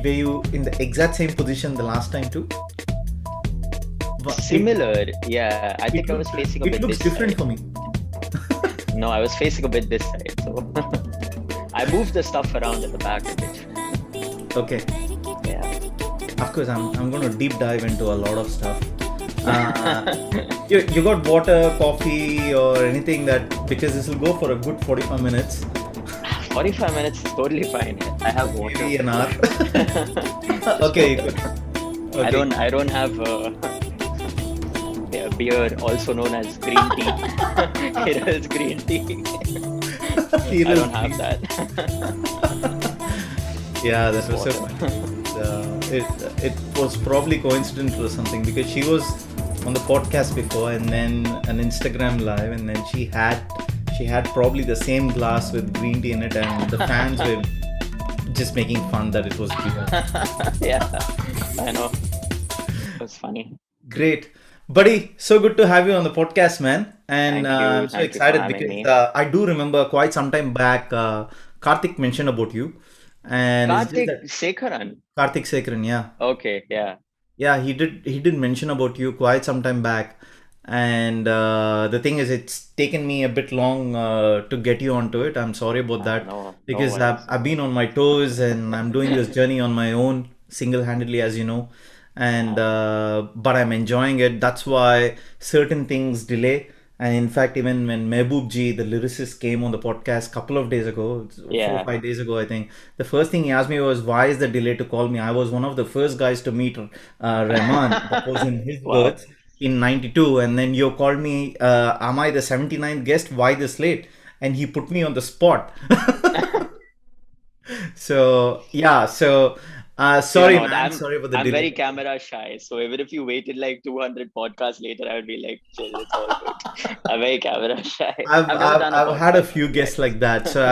were you in the exact same position the last time too? It Similar, yeah. I think I was facing a it bit looks this different side. for me. No, I was facing a bit this side. So I moved the stuff around at the back a bit. Okay. Yeah. Of course, I'm going to deep dive into a lot of stuff. You got water, coffee, or anything because this will go for a good 45 minutes, 45 minutes is totally fine. I have water. maybe an hour. Okay, good. I Okay. don't have yeah, beer, also known as green tea. Kerala's green tea. I don't have that. Yeah, that was so Water. funny. It was probably coincidental or something because she was on the podcast before and then an Instagram live, and then she had probably the same glass with green tea in it, and the fans were just making fun that it was beer. Yeah, I know. It was funny. Great. Buddy, so good to have you on the podcast, man. And Thank you. I'm so Thank you for excited having because me. I do remember quite some time back, Karthik mentioned about you. And it's just Karthik that Sekharan. Karthik Sekran, yeah. Okay, yeah. Yeah, he did mention about you quite some time back. And the thing is, it's taken me a bit long to get you onto it. I'm sorry about that No because worries. I've been on my toes and I'm doing this journey on my own, single-handedly, as you know. And but I'm enjoying it. That's why certain things delay. And in fact, even when Mehboob ji, the lyricist, came on the podcast a couple of days ago, 4 or 5 days ago, I think, the first thing he asked me was, "Why is the delay to call me?" I was one of the first guys to meet Rahman. That was in his Wow. words in '92, and then you called me. Am I the 79th guest? Why this late? And he put me on the spot. So yeah, so You're sorry, not. man. Sorry for the I'm very delay. camera shy. So even if you waited like 200 podcasts later, I would be like, chill, it's all good. I'm very camera shy. I've I've never I've done a I've had a podcast few outside. guests like that. So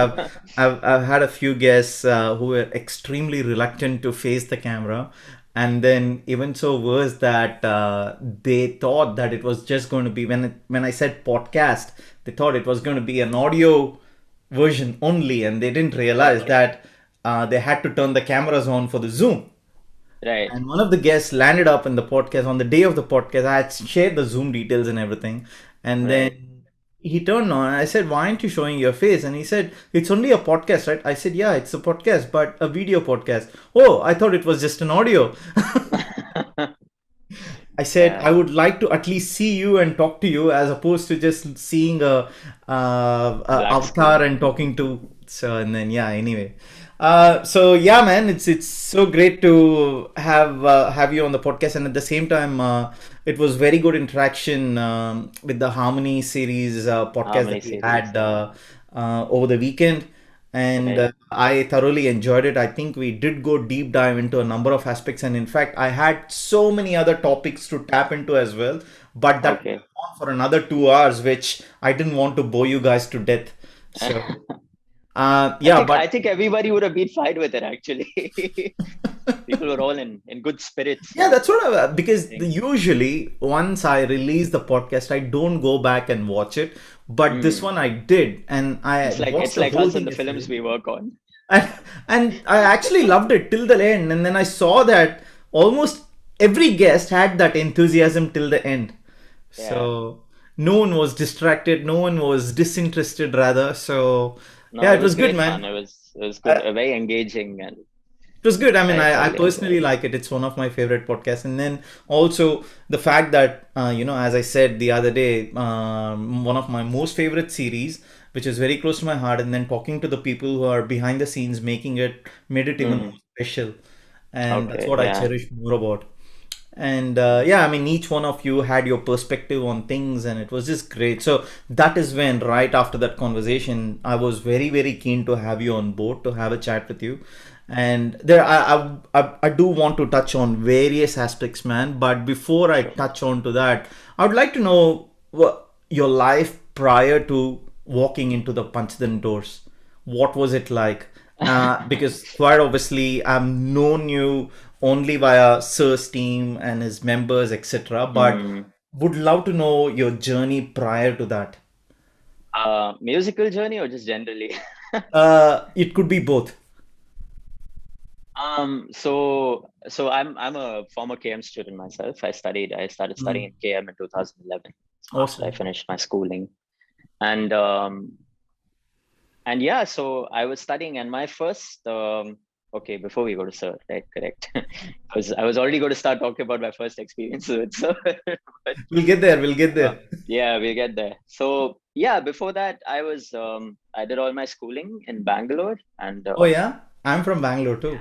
I've had a few guests who were extremely reluctant to face the camera, and then even so worse that they thought that it was just going to be when I said podcast, they thought it was going to be an audio version only, and they didn't realize Okay. that they had to turn the cameras on for the Zoom. Right. And one of the guests landed up in the podcast on the day of the podcast. I had shared the Zoom details and everything. And Right. then he turned on and I said, "Why aren't you showing your face?" And he said, "It's only a podcast, right?" I said, "Yeah, it's a podcast, but a video podcast." "Oh, I thought it was just an audio." I said, "I Yeah. would like to at least see you and talk to you as opposed to just seeing a Black avatar screen. and talking to." So, and then, yeah, anyway. So yeah, man, it's so great to have you on the podcast, and at the same time, it was very good interaction with the Harmony series podcast Harmony that we series. had Yeah. over the weekend, and Right. I thoroughly enjoyed it. I think we did go deep dive into a number of aspects, and in fact, I had so many other topics to tap into as well. But that would Okay. go on for another 2 hours, which I didn't want to bore you guys to death. So yeah, I but think everybody would have been fine with it actually. People were all in good spirits, yeah, so that's what I because think usually once I release the podcast, I don't go back and watch it. But this hmm, one I did, and I watched it's the like whole us in thing the films yesterday. we work on. And, and I actually loved it till the end. And then I saw that almost every guest had that enthusiasm till the end. Yeah. So no one was distracted, no one was disinterested, rather. So No, yeah, it it was was good, great man. fun. It was good, Uh, very engaging, and It was good. I mean, I I thoroughly personally enjoyed. like it. It's one of my favorite podcasts. And then also the fact that, as I said the other day, one of my most favorite series, which is very close to my heart, and then talking to the people who are behind the scenes making it, made it even more Hmm. special. And that's Okay, what I yeah. cherish more about. And yeah, I mean, each one of you had your perspective on things, and it was just great. So that is when, right after that conversation, I was very, very keen to have you on board to have a chat with you. And there, I do want to touch on various aspects, man. But before I Sure. touch on to that, I would like to know what your life prior to walking into the Panchdan doors. What was it like? Because quite obviously, I've known you only via Sir's team and his members, etc. But Hmm. would love to know your journey prior to that. Musical journey or just generally? It could be both. So I'm a former KM student myself. I started studying in Mm. KM in 2011. So after I Awesome. finished my schooling, and and yeah, so I was studying, and my first okay, before we go to Sir, right? Correct. Because I was already going to start talking about my first experience with Sir, but We'll get there. We'll get uh, there. yeah, we'll get there. So yeah, before that, I did all my schooling in Bangalore, and Oh yeah, I'm from Bangalore too.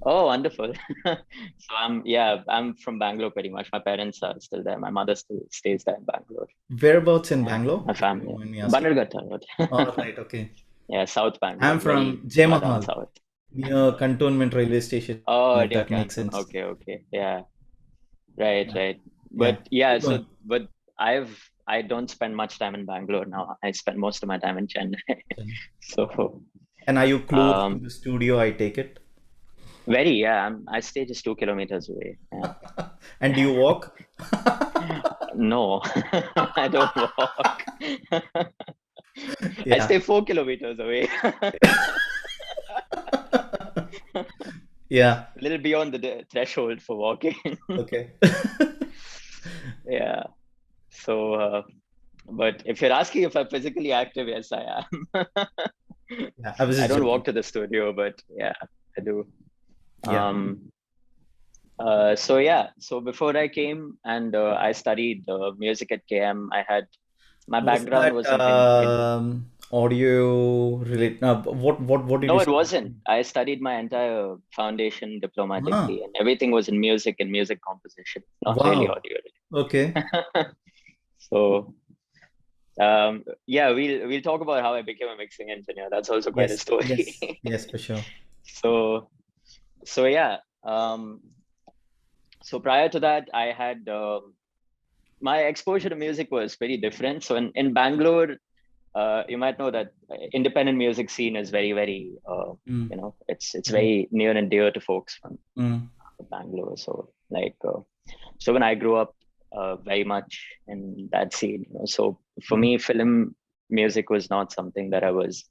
oh, wonderful. So I'm from Bangalore pretty much. My parents are still there. My mother still stays there in Bangalore. Whereabouts in Yeah, Bangalore, my if you family. don't mind me asking? Bannerghatta. All right, okay. Yeah, South Bangalore, I'm very from far down Jemahal, south. near Cantonment railway station, Oh, if dear that makes Canton. sense. Okay, okay. Yeah, right, Yeah, right. yeah. But yeah, Keep going. I don't spend much time in Bangalore now. I spend most of my time in Chennai. So And are you close to um the studio, I take it? very yeah, I stay just 2 kilometers away. Yeah. And do you walk? No, I don't walk. I Yeah. stay 4 kilometers away. Yeah. A little beyond the threshold for walking. Okay. Yeah. So, but if you're asking if I'm physically active, yes, I am. Yeah, I was I just don't joking. walk to the studio, but yeah, I do. Yeah. Um, so yeah, so before I came and I studied music at KM, my Was background that was in audio related? What did no, you it study? wasn't. I studied my entire foundation diploma degree, Ah, and everything was in music and music composition, not really wow. audio. Okay. So yeah, we'll talk about how I became a mixing engineer. That's also quite a Yes. story. Yes. Yes, for sure. So so yeah. So prior to that, I had my exposure to music was very different. So in Bangalore, you might know that independent music scene is very Mm, it's mm, very near and dear to folks from mm, Bangalore. So so when I grew up very much in that scene, so for mm, me, film music was not something that I was.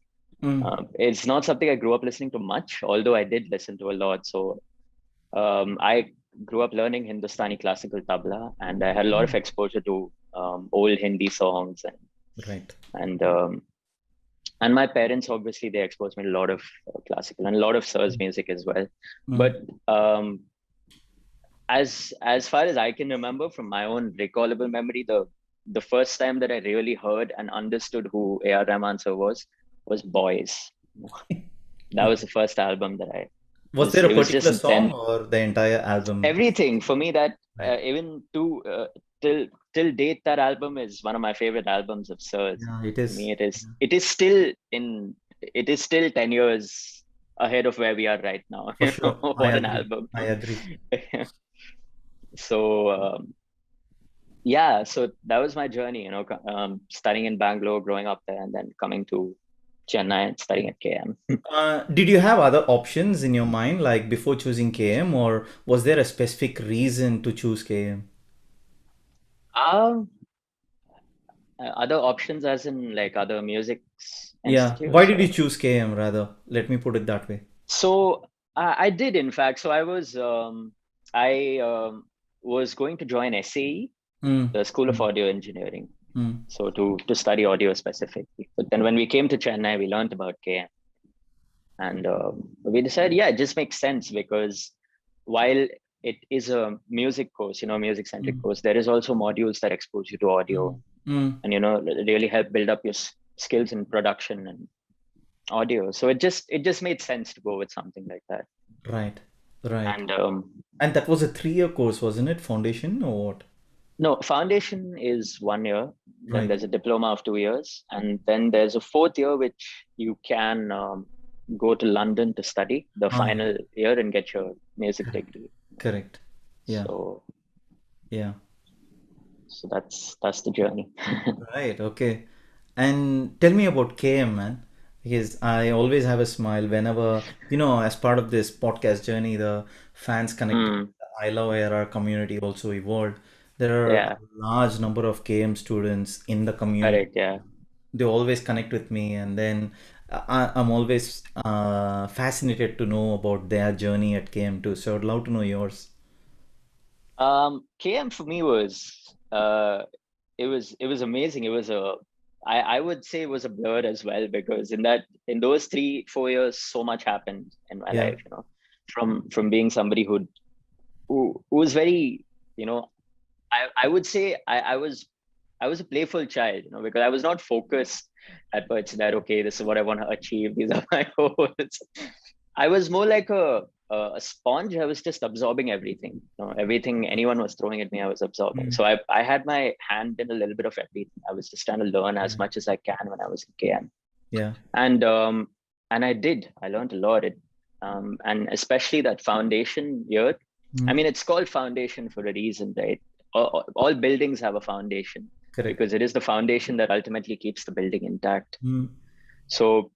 mm, It's not something I grew up listening to much, although I did listen to a lot. So I grew up learning Hindustani classical tabla, and I had a lot of mm. exposure to old Hindi songs Right. and um, and my parents obviously they exposed me to a lot of classical and a lot of Sir's Mm, music as well. But mm, um, as far as I can remember from my own recallable memory, the first time that I really heard and understood who A.R. Rahman sir was Boys. That was okay. the first album that I Was there a it was particular just song then or the entire album? everything for me that Right. even to till date that album is one of my favorite albums of Sir's. Yeah, it For is. me, Yeah, it is still 10 years ahead of where we are right now. for sure. I What an agree. album! I agree. So yeah, so that was my journey. Studying in Bangalore, growing up there, and then coming to Chennai and studying at KM. Did you have other options in your mind, like before choosing KM, or was there a specific reason to choose KM? Um, Other options, as in like other music Yeah. Why institutes, did you or choose KM rather? Let me put it that way. so I did, in fact. So I was going to join SAE, Mm, the School of mm, Audio Engineering, mm, so to study audio specifically. But then when we came to Chennai, we learned about KM, and we decided, yeah, it just makes sense because while it is a music course, music centric mm, course, there is also modules that expose you to audio mm, mm. and really help build up your skills in production and audio. So it just made sense to go with something like that. Right. Right. And And that was a 3-year course, wasn't it? Foundation or what? no, foundation is 1 year. Then Right. there's a diploma of 2 years, and then there's a fourth year which you can go to London to study the Ah, final year and get your music correct. degree. Correct. Yeah. So Yeah. so that's the journey. Right. Okay. And tell me about KM, man, because I always have a smile whenever, as part of this podcast journey, the fans connected, Mm, the I Love ARR community also evolved. There are a yeah, large number of KM students in the community. correct. Yeah. They always connect with me, and then I'm always fascinated to know about their journey at KM2. So I'd love to know yours. KM for me was it was amazing. It was a I would say it was a blur as well, because in those 3 4 years so much happened in my Yeah. life, from being somebody who was very, you know, I would say I was a playful child, because I was not focused at first that, okay, this is what I want to achieve. These are my goals. I was more like a sponge. I was just absorbing everything. Everything anyone was throwing at me, I was absorbing. Mm. So I had my hand in a little bit of everything. I was just trying to learn as Yeah. much as I can when I was in KM, Yeah. and I did. I learned a lot. And especially that foundation year. I Mm. mean, it's called foundation for a reason, right? All buildings have a foundation, Correct. because it is the foundation that ultimately keeps the building intact. Mm. So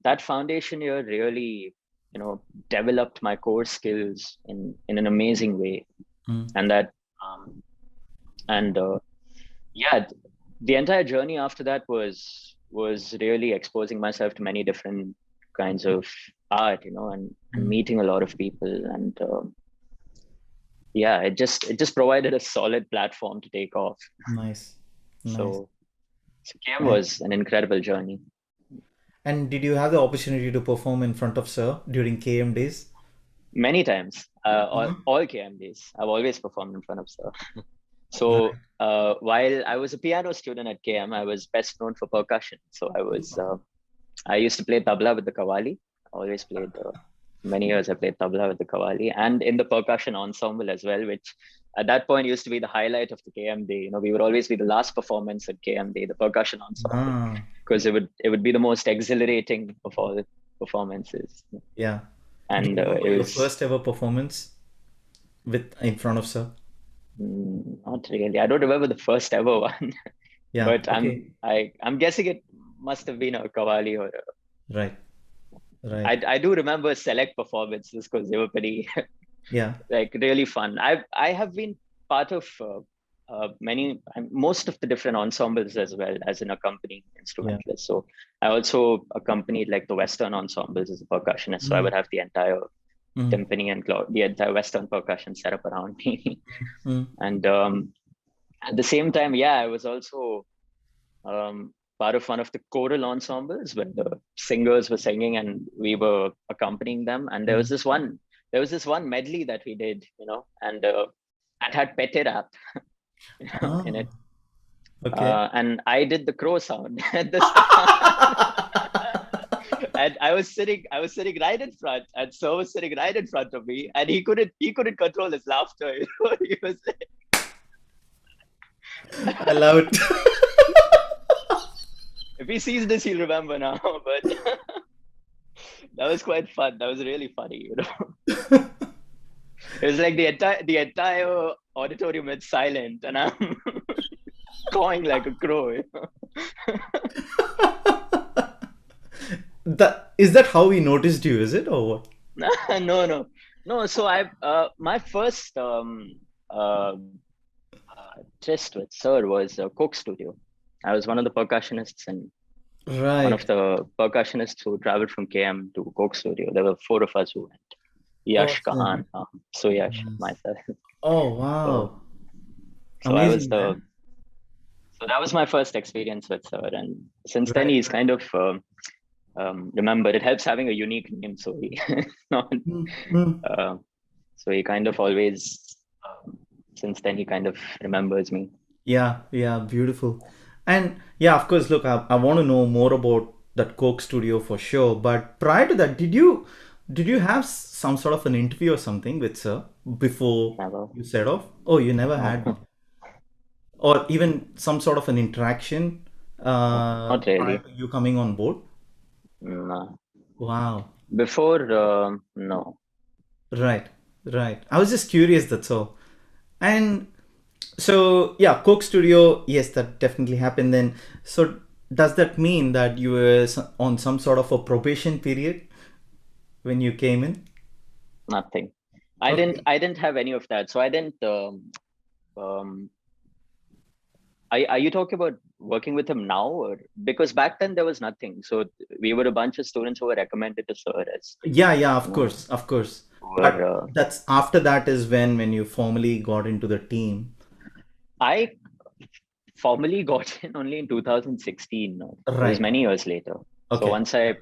that foundation year really, you know, developed my core skills in an amazing way. Mm. And that um, and yeah, the entire journey after that was really exposing myself to many different kinds of art, and Mm. meeting a lot of people. And yeah, it just provided a solid platform to take off. Nice. Nice. So KM And, was an incredible journey. and did you have the opportunity to perform in front of Sir during KM days? Many times, Mhm. all KM days, I've always performed in front of Sir. So Right. while I was a piano student at KM, I was best known for percussion. So I used to play tabla with the kawali. I always played. Many years I played tabla with the kawali, and in the percussion ensemble as well, which at that point used to be the highlight of the KM day. We would always be the last performance at KM day, the percussion ensemble, Ah, because it would be the most exhilarating of all the performances. yeah. Do And you remember it your was first ever performance with in front of Sir? not really. I don't remember the first ever one, Yeah. but Okay. I'm guessing it must have been a kawali or Right. Right. I do remember select performances because they were pretty Yeah. like really fun. I have been part of most of the different ensembles as well as an accompanying Yeah. instrumentalist. So I also accompanied like the Western ensembles as a percussionist. So I Mm. would have the entire Mm. timpani and the entire Western percussion set up around me. Mm. And at the same time, yeah, I was also part of one of the choral ensembles where the singers were singing and we were accompanying them. And there was Mm. this one medley that we did, and that had Pete rap, in Ah, it. okay. And I did the crow sound at the start. And I was sitting right in front, and so was sitting right in front of me, and he couldn't control his laughter. He was, I love it. if he sees this, he'll remember now. But that was quite fun. That was really funny. It was like the entire auditorium went silent, and I'm cawing like a crow. That is that how he noticed you, is it or what? No, no, no. So my first uh, tryst with Sir was Coke Studio. I was one of the percussionists and one of Right. the percussionists who traveled from KM to Coke Studio. There were four of us who went. Yash, Awesome. Kahan, Suyash, Nice. myself. Oh, So, wow. so I was Amazing, the man. so that was my first experience with Sir, and since then Right. he's kind of remembered. It helps having a unique name, so he not, Mm. Mm. uh, so he kind of always since then he kind of remembers me. Yeah, yeah, beautiful. And yeah, of course, look, I want to know more about that Coke studio for sure. But prior to that, did you have some sort of an interview or something with Sir before Never, you set off? Oh, you never no, had one. Or even some sort of an interaction no, not prior really. to you coming on board? No. Wow. Before, no. Right, right. I was just curious, that's all. And so, yeah, Coke Studio, yes, that definitely happened then. So, does that mean that you were on some sort of a probation period when you came in? Nothing. I didn't. Okay. I didn't have any of that. So I didn't. Um, Are you talking about working with him now, or because back then there was nothing? So we were a bunch of students who were recommended to sir as, Yeah, yeah, you of know, course, of course. who But were. that's after that is when you formally got into the team. I formally got in only in 2016. No? It was Right. many years later. So Okay. once I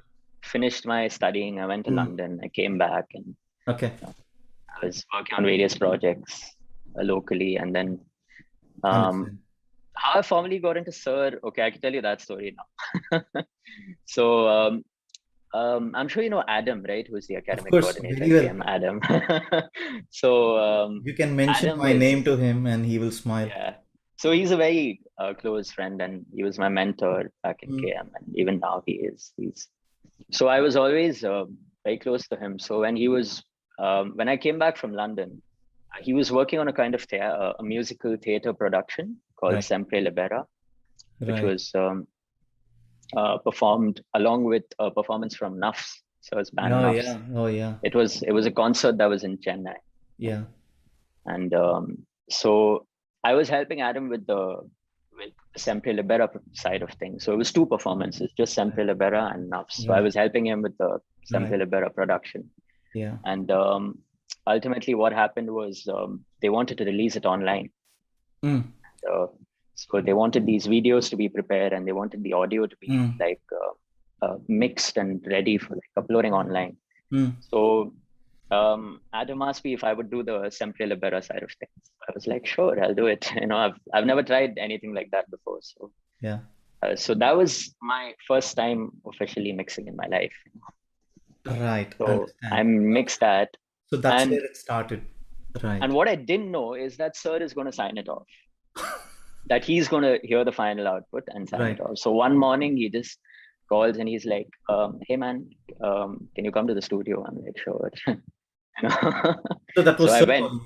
finished my studying, I went to Mm. London. I came back and Okay. I was working on various projects locally, and then um, Understand. how I formally got into Sir. Okay, I can tell you that story now. So I'm sure you know Adam, right? Who's the Of academic course, coordinator very at well. KM, Adam. So You can mention Adam my name was, to him and he will smile. yeah. So he's a very close friend, and he was my mentor back in Mm. KM, and even now he is. He's so I was always very close to him. So when I came back from London, he was working on a kind of a musical theater production called Right. Sempre Libera, which Right. was performed along with a performance from Nuffs. So it's band Oh Nuffs. yeah. Oh yeah. It was a concert that was in Chennai, Yeah. and so I was helping Adam with the Sempre Libera side of things. So it was two performances, just Sempre Libera and Nuffs. So I Right. was helping him with the Right. Sempre Libera production, Yeah. and ultimately what happened was they wanted to release it online. Mm. Uh, so they wanted these videos to be prepared, and they wanted the audio to be Mm. like mixed and ready for like uploading online. Mm. So Adam asked me if I would do the Sempre Libera side of things. I was like, sure, I'll do it. I've never tried anything like that before. Yeah. So that was my first time officially mixing in my life. Right. So I Understand. mixed that, So that's and where it started. Right. what I didn't know is that Sir is going to sign it off. That he's going to hear the final output and sign it Right. off. So one morning he just calls and he's like, "Hey man, can you come to the studio?" I'm like, "Sure." You know? So that So was I so went. funny.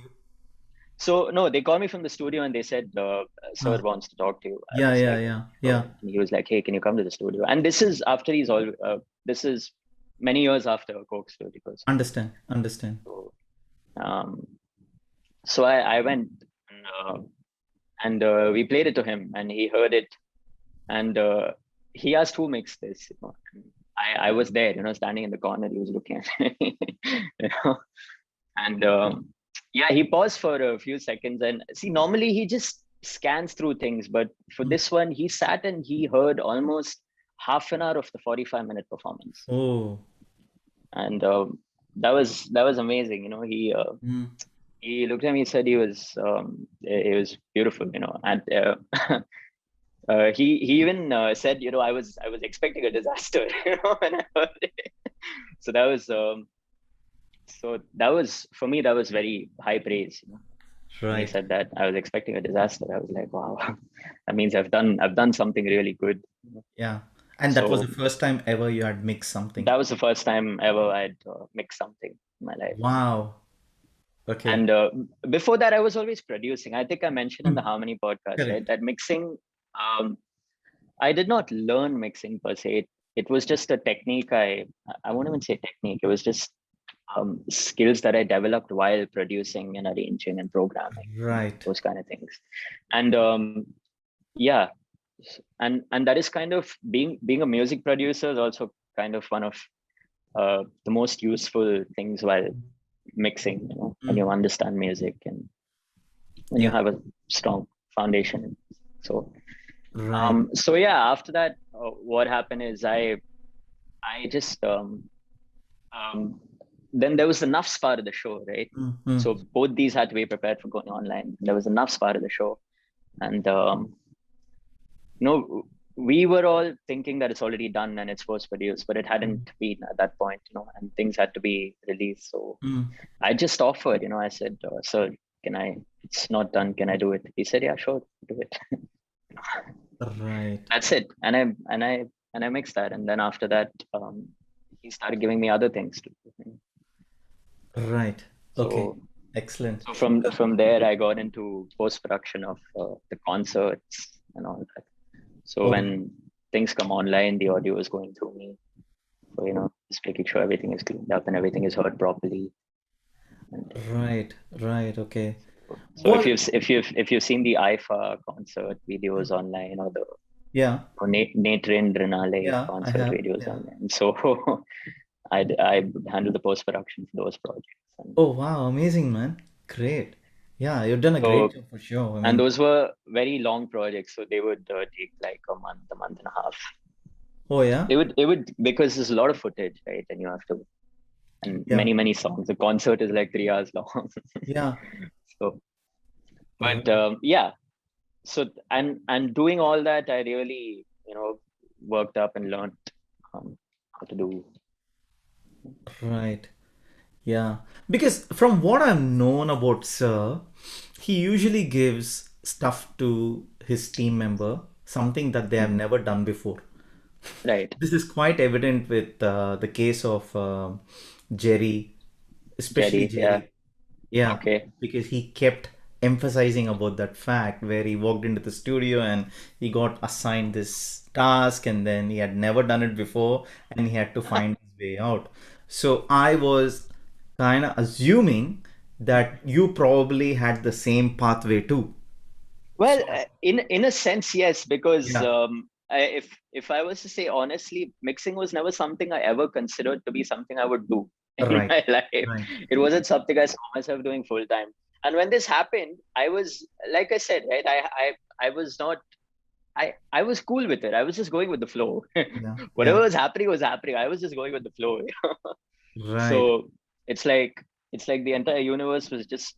So no, they called me from the studio and they said, "Sir Huh. wants to talk to you." I Yeah. was Yeah. like, Yeah. "Sure." Yeah. And he was like, "Hey, can you come to the studio?" And this is after he's all. This is many years after Coke Studio. Understand. Understand. So, um, so I went and we played it to him, and he heard it, and he asked who mixed this. I was there, standing in the corner. He was looking at me, you know, and yeah, he paused for a few seconds, and see, normally he just scans through things, but for Mm. this one, he sat and he heard almost half an hour of the 45-minute performance, Oh. and that was amazing. Mm. He looked at me and said it was beautiful, and he even said, I was expecting a disaster, when I heard it. So that was for me, that was very high praise. When he Right. said that, I was expecting a disaster. I was like, wow, that means I've done something really good. Yeah. And that was the So first time ever you had mixed something. that was the first time ever I'd mixed something in my life. Wow. Okay. And before that, I was always producing. I think I mentioned in the Mm. Harmony podcast, right, Correct. that mixing. Um, I did not learn mixing per se. It was just a technique. I won't even say technique. It was just skills that I developed while producing and arranging and programming, Right. those kind of things. And yeah, and that is kind of being a music producer is also kind of one of the most useful things while mixing. When you Mm. understand music and when you Yeah. have a strong foundation. So Right. so yeah, after that, what happened is I just um, then there was the Nuffs part of the show, right? Mm-hmm. So both these had to be prepared for going online. There was a Nuffs part of the show, and we were all thinking that it's already done and it's post produced, but it hadn't been at that point, and things had to be released. So Mm. I just offered, I said, "Sir, can I? It's not done. Can I do it?" He said, "Yeah, sure, do it." Right. That's it. And I mixed that, and then after that, he started giving me other things to do. Right. Okay. So Excellent. so from there, I got into post production of the concerts and all that. So Oh, when things come online, the audio is going through me. So just making sure everything is cleaned up and everything is heard properly. And right. Right. Okay. So Well, if you've seen the IFA concert videos online, or the yeah, Nate Drenale yeah, I concert have. videos Yeah. online, so I handle the post production for those projects, and Oh, wow, amazing, man. Great. Yeah, you've done a great so job for sure. I and mean, those were very long projects, so they would take like a month and a half. oh yeah, It would because there's a lot of footage, right? And you have to, and yeah, many songs. The concert is like 3 hours long. yeah. So, but Right, yeah. So and doing all that, I really worked up and learned how to do. right. Yeah, because from what I've known about Sir, he usually gives stuff to his team member, something that they have Mm. never done before. Right, This is quite evident with the case of Jerry, especially Jerry. Yeah. Jerry. Yeah, Okay. because he kept emphasizing about that fact where he walked into the studio and he got assigned this task and then he had never done it before and he had to find his way out. So I was kind of assuming that you probably had the same pathway too. Well, So, in a sense, yes, because yeah, if I was to say honestly, mixing was never something I ever considered to be something I would do in right, my life. right. It wasn't something I saw myself doing full time. And when this happened, I was, like I said, right, I was not, I was cool with it. I was just going with the flow. Yeah, Whatever yeah, was happening was happening. I was just going with the flow. right. So it's like the entire universe was just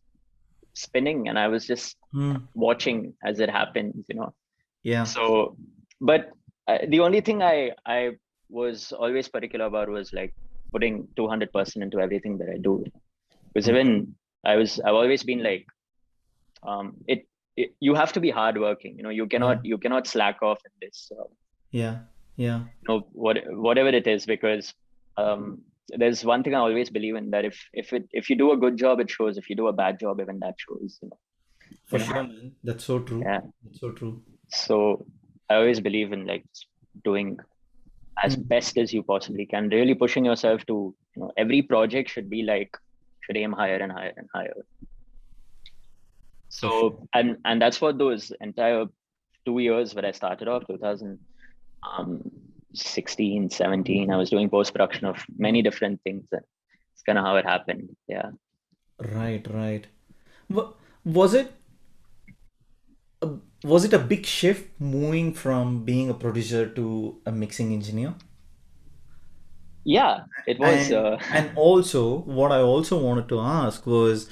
spinning, and I was just Hmm. watching as it happens. Yeah, So, but the only thing I was always particular about was like putting 200% into everything that I do. Because right. even I've always been like, it you have to be hardworking. Yeah, You cannot slack off in this. yeah, yeah. Whatever it is, because um, there's one thing I always believe in, that if you do a good job, it shows. If you do a bad job, even that shows. For You know. sure, man. That's so true. Yeah. That's so true. So I always believe in like doing as Mm. best as you possibly can, really pushing yourself to, every project should aim higher and higher and higher. For sure. So and that's what those entire 2 years where I started off, 2016, 17, I was doing post production of many different things, and it's kind of how it happened. Yeah. Right, right. Wa- Was it was it a big shift moving from being a producer to a mixing engineer? Yeah, it was. And also, what I also wanted to ask was,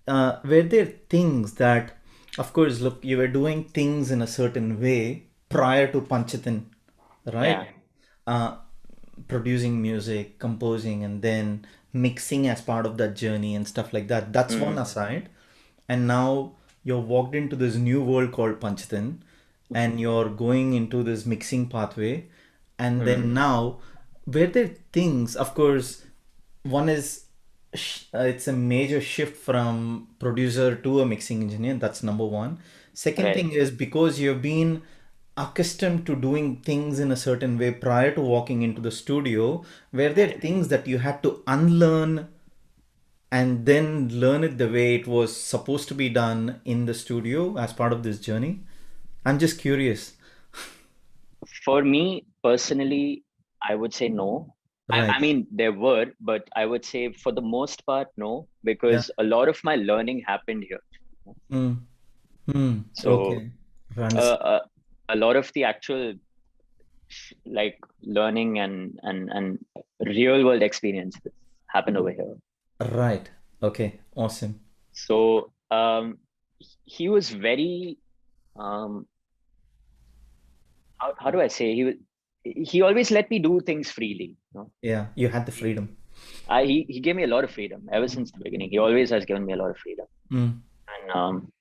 were there things that, of course, look, you were doing things in a certain way prior to Panchatin, Yeah. right? Uh, Producing music, composing, and then mixing as part of that journey and stuff like that. That's one Mm. aside. And now you're walked into this new world called Panchatin, and you're going into this mixing pathway. And Mm. then now, were there things, of course, one is it's a major shift from producer to a mixing engineer. That's number one. Second Right. thing is because you've been accustomed to doing things in a certain way prior to walking into the studio, were there things that you had to unlearn and then learn it the way it was supposed to be done in the studio as part of this journey? I'm just curious. For me personally, I would say no. I Right. mean, there were, but I would say for the most part, no, Yeah. because a lot of my learning happened here. Mm. Mm. So Okay. uh, Understand. a lot of the actual like learning and real world experiences happened over here. Right. Okay. Awesome. So he was very um, how do I say, he always let me do things freely. Yeah. You had the freedom. He gave me a lot of freedom ever since the beginning. He always has given me a lot of freedom. Mm. And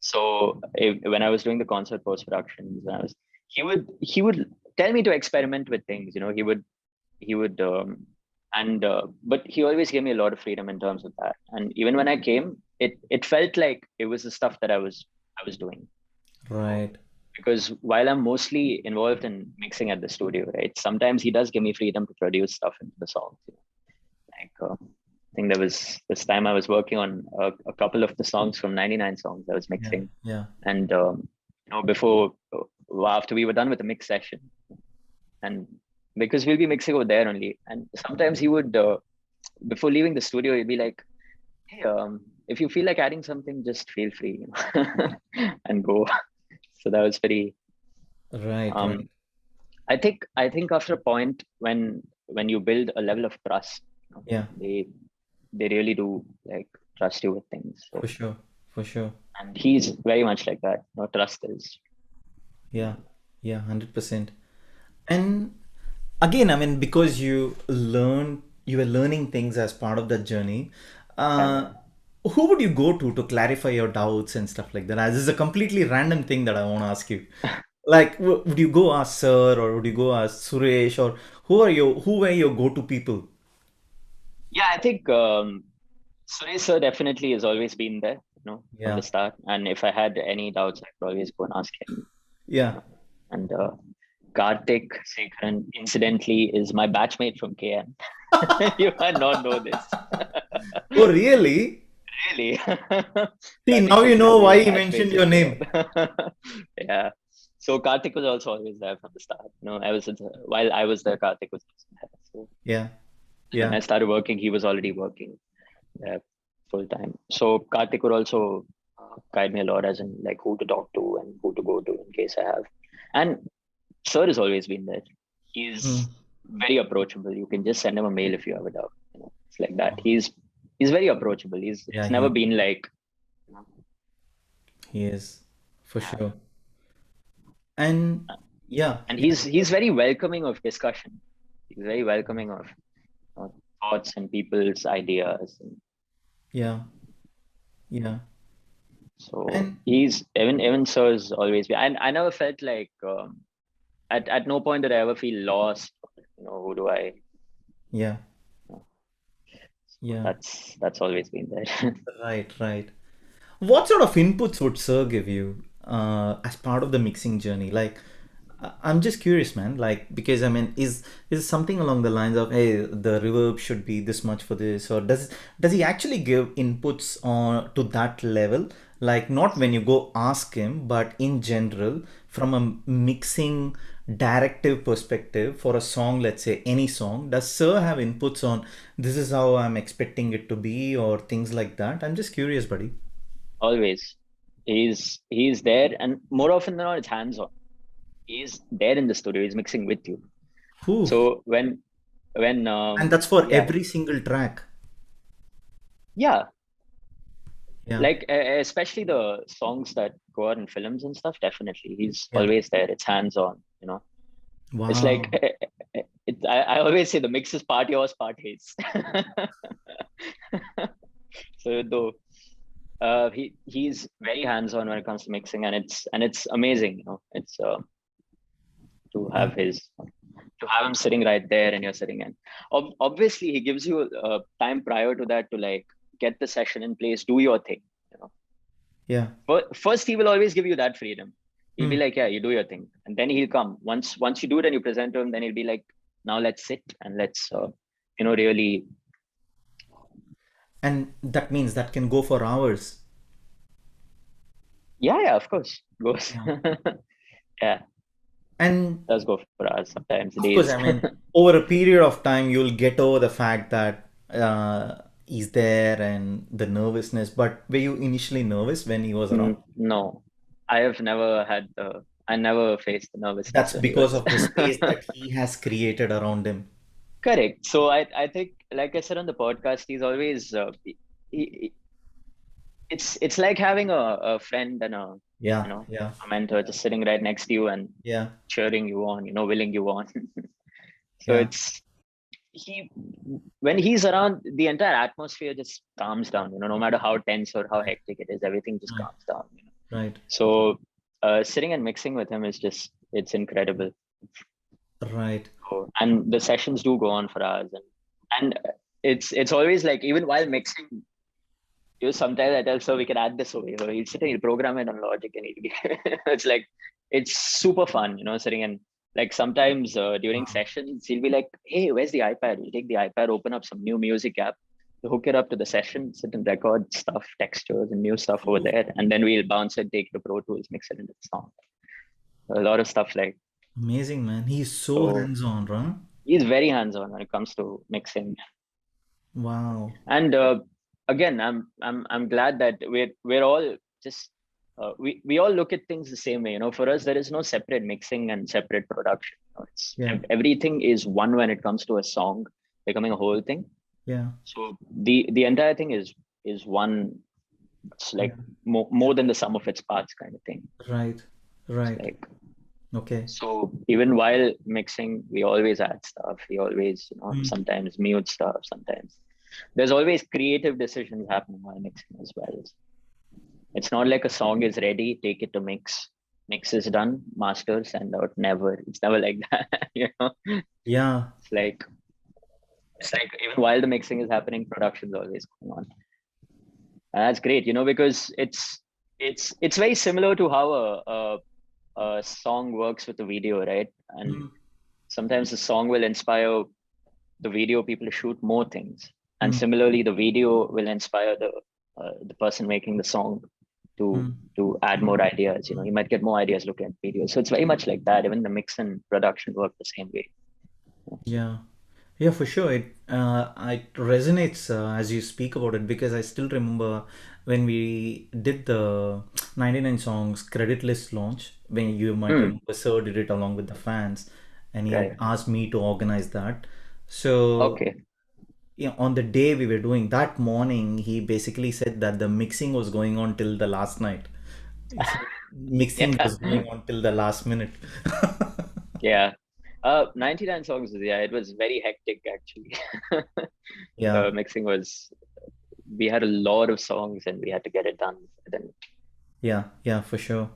so when I was doing the concert post productions, he would tell me to experiment with things. He would and but he always gave me a lot of freedom in terms of that. And even when I came, it felt like it was the stuff that I was doing. Right. Because while I'm mostly involved in mixing at the studio, right? Sometimes he does give me freedom to produce stuff into the songs. Like think there was this time I was working on a couple of the songs from 99 songs I was Yeah. mixing. Yeah. And, before, after we were done with the mix session, and because we'll be mixing over there only. And sometimes he would, before leaving the studio, he'd be like, hey, if you feel like adding something, just feel free, and go. So that was very, Right. um, Right. I think after a point when you build a level of trust, Yeah. they really do like trust you with things. For So, sure. For sure. and he's very much like that. Trust is. Yeah. Yeah. 100%. And again, I mean, because you were learning things as part of that journey, Yeah. uh, who would you go to clarify your doubts and stuff like that? This is a completely random thing that I want to ask you. Like, would you go ask Sir, or would you go ask Suresh, or who were your go-to people? Yeah, I think Suresh sir definitely has always been there, from the Yeah. start. And if I had any doubts, I could always go and ask him. Yeah. And Karthik Sekharan, incidentally, is my batchmate from KM. You might not know this. Oh, really? Really? See, Karthik now you Sekharan, know we why were he mentioned batchmates your in name. KM. Yeah. So Karthik was also always there from the start. While I was there, Karthik was also there. So Yeah. when Yeah. I started working, he was already working full time. So Karthik would also guide me a lot, as in like who to talk to and who to go to in case I have. And Sir has always been there. He's Mm. very approachable. You can just send him a mail if you have a doubt. It's like that. He's very approachable. Yeah, It's never been like, you know, he is, for yeah. sure. And yeah, And yeah, he's very welcoming of discussion. He's very welcoming of thoughts and people's ideas. And yeah, yeah. so And he's even Sir's always been. And I never felt like at no point did I ever feel lost. Who do I? yeah, You know, so yeah. that's always been there. Right, right. What sort of inputs would Sir give you as part of the mixing journey? Like, I'm just curious, man. Like, because I mean, is something along the lines of, hey, the reverb should be this much for this, or does he actually give inputs on to that level? Like, not when you go ask him, but in general, from a mixing directive perspective for a song, let's say any song, does Sir have inputs on this is how I'm expecting it to be, or things like that? I'm just curious, buddy. Always, he's there, and more often than not, it's hands on. He's there in the studio. He's mixing with you. Whew. So when And that's for yeah, every single track. yeah, Yeah. like especially the songs that go out in films and stuff. Definitely, he's Yeah. always there. It's hands on. It's like Wow. I always say the mix is part yours, part his. So though he's very hands on when it comes to mixing, and it's amazing. It's to Yeah. have him sitting right there, and you're sitting in. Obviously, he gives you time prior to that to like get the session in place, do your thing. Yeah. But first, he will always give you that freedom. He'll be Mm. like, "Yeah, you do your thing," and then he'll come. Once you do it and you present to him, then he'll be like, "Now let's sit and let's really." And that means that can go for hours. Yeah, of course, goes. Yeah. Yeah, And does go for hours, sometimes of course, days. I mean, over a period of time, you'll get over the fact that he's there and the nervousness. But were you initially nervous when he was around? No, I have never I never faced the nervousness That's when he because was. of the space that he has created around him. Correct. So I think, like I said on the podcast, he's always he, it's like having a friend and Yeah. Yeah. a mentor just sitting right next to you and Yeah. cheering you on, willing you on. So Yeah. it's he when he's around, the entire atmosphere just calms down. No matter how tense or how Right. hectic it is, everything just Right. calms down. Right. So sitting and mixing with him is just it's incredible. Right. So, and the sessions do go on for hours, and it's always like, even while mixing, sometimes I tell, so we can add this over here. He'll sit and he'll program it on Logic, and it's like it's super fun, sitting and like sometimes during Wow. sessions he'll be like, "Hey, where's the iPad?" We'll take the iPad, open up some new music app, hook it up to the session, sit and record stuff, textures and new stuff over there, and then we'll bounce it, take it to Pro Tools, mix it into the song. A lot of stuff like Amazing, man. He's so so. hands-on, right? He's very hands-on when it comes to mixing. Wow. And again, I'm glad that we're all just we all look at things the same way. For us, there is no separate mixing and separate production. It's Yeah. everything is one when it comes to a song becoming a whole thing. Yeah. So the entire thing is one. It's like more than the sum of its parts kind of thing. Right. Right. Like Okay. so even while mixing, we always add stuff. We always sometimes mute stuff. Sometimes there's always creative decisions happening while mixing as well. It's not like a song is ready, take it to mix. Mix is done, master, send out. Never. It's never like that. Yeah. It's like even while the mixing is happening, production's always going on. And that's great, because it's very similar to how a song works with the video, right? And sometimes the song will inspire the video people to shoot more things, and similarly, the video will inspire the person making the song to add more ideas. You might get more ideas looking at videos. So it's very much like that. Even the mix and production work the same way. Yeah. Yeah, for sure. It resonates as you speak about it, because I still remember when we did the 99 songs credit list launch, when you might remember Sir did it along with the fans, and he had asked me to organize that. So Okay. on the day we were doing that morning, he basically said that the mixing was going on till the last night. He said mixing Yeah. was going on till the last minute. Yeah. 99 songs. Yeah, it was very hectic actually. Yeah. Mixing we had a lot of songs and we had to get it done. Then Yeah, for sure.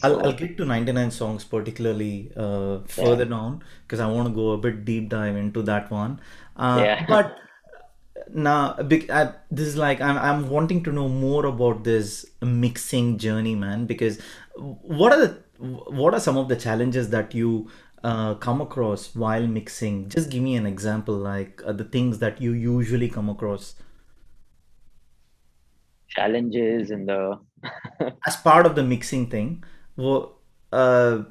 I'll so get to 99 songs particularly yeah, further down, because I want to go a bit deep dive into that one. yeah. But now, this is like I'm wanting to know more about this mixing journey, man. Because what are some of the challenges that you come across while mixing? Just give me an example, like the things that you usually come across Challenges in the as part of the mixing thing. Wha- Uh,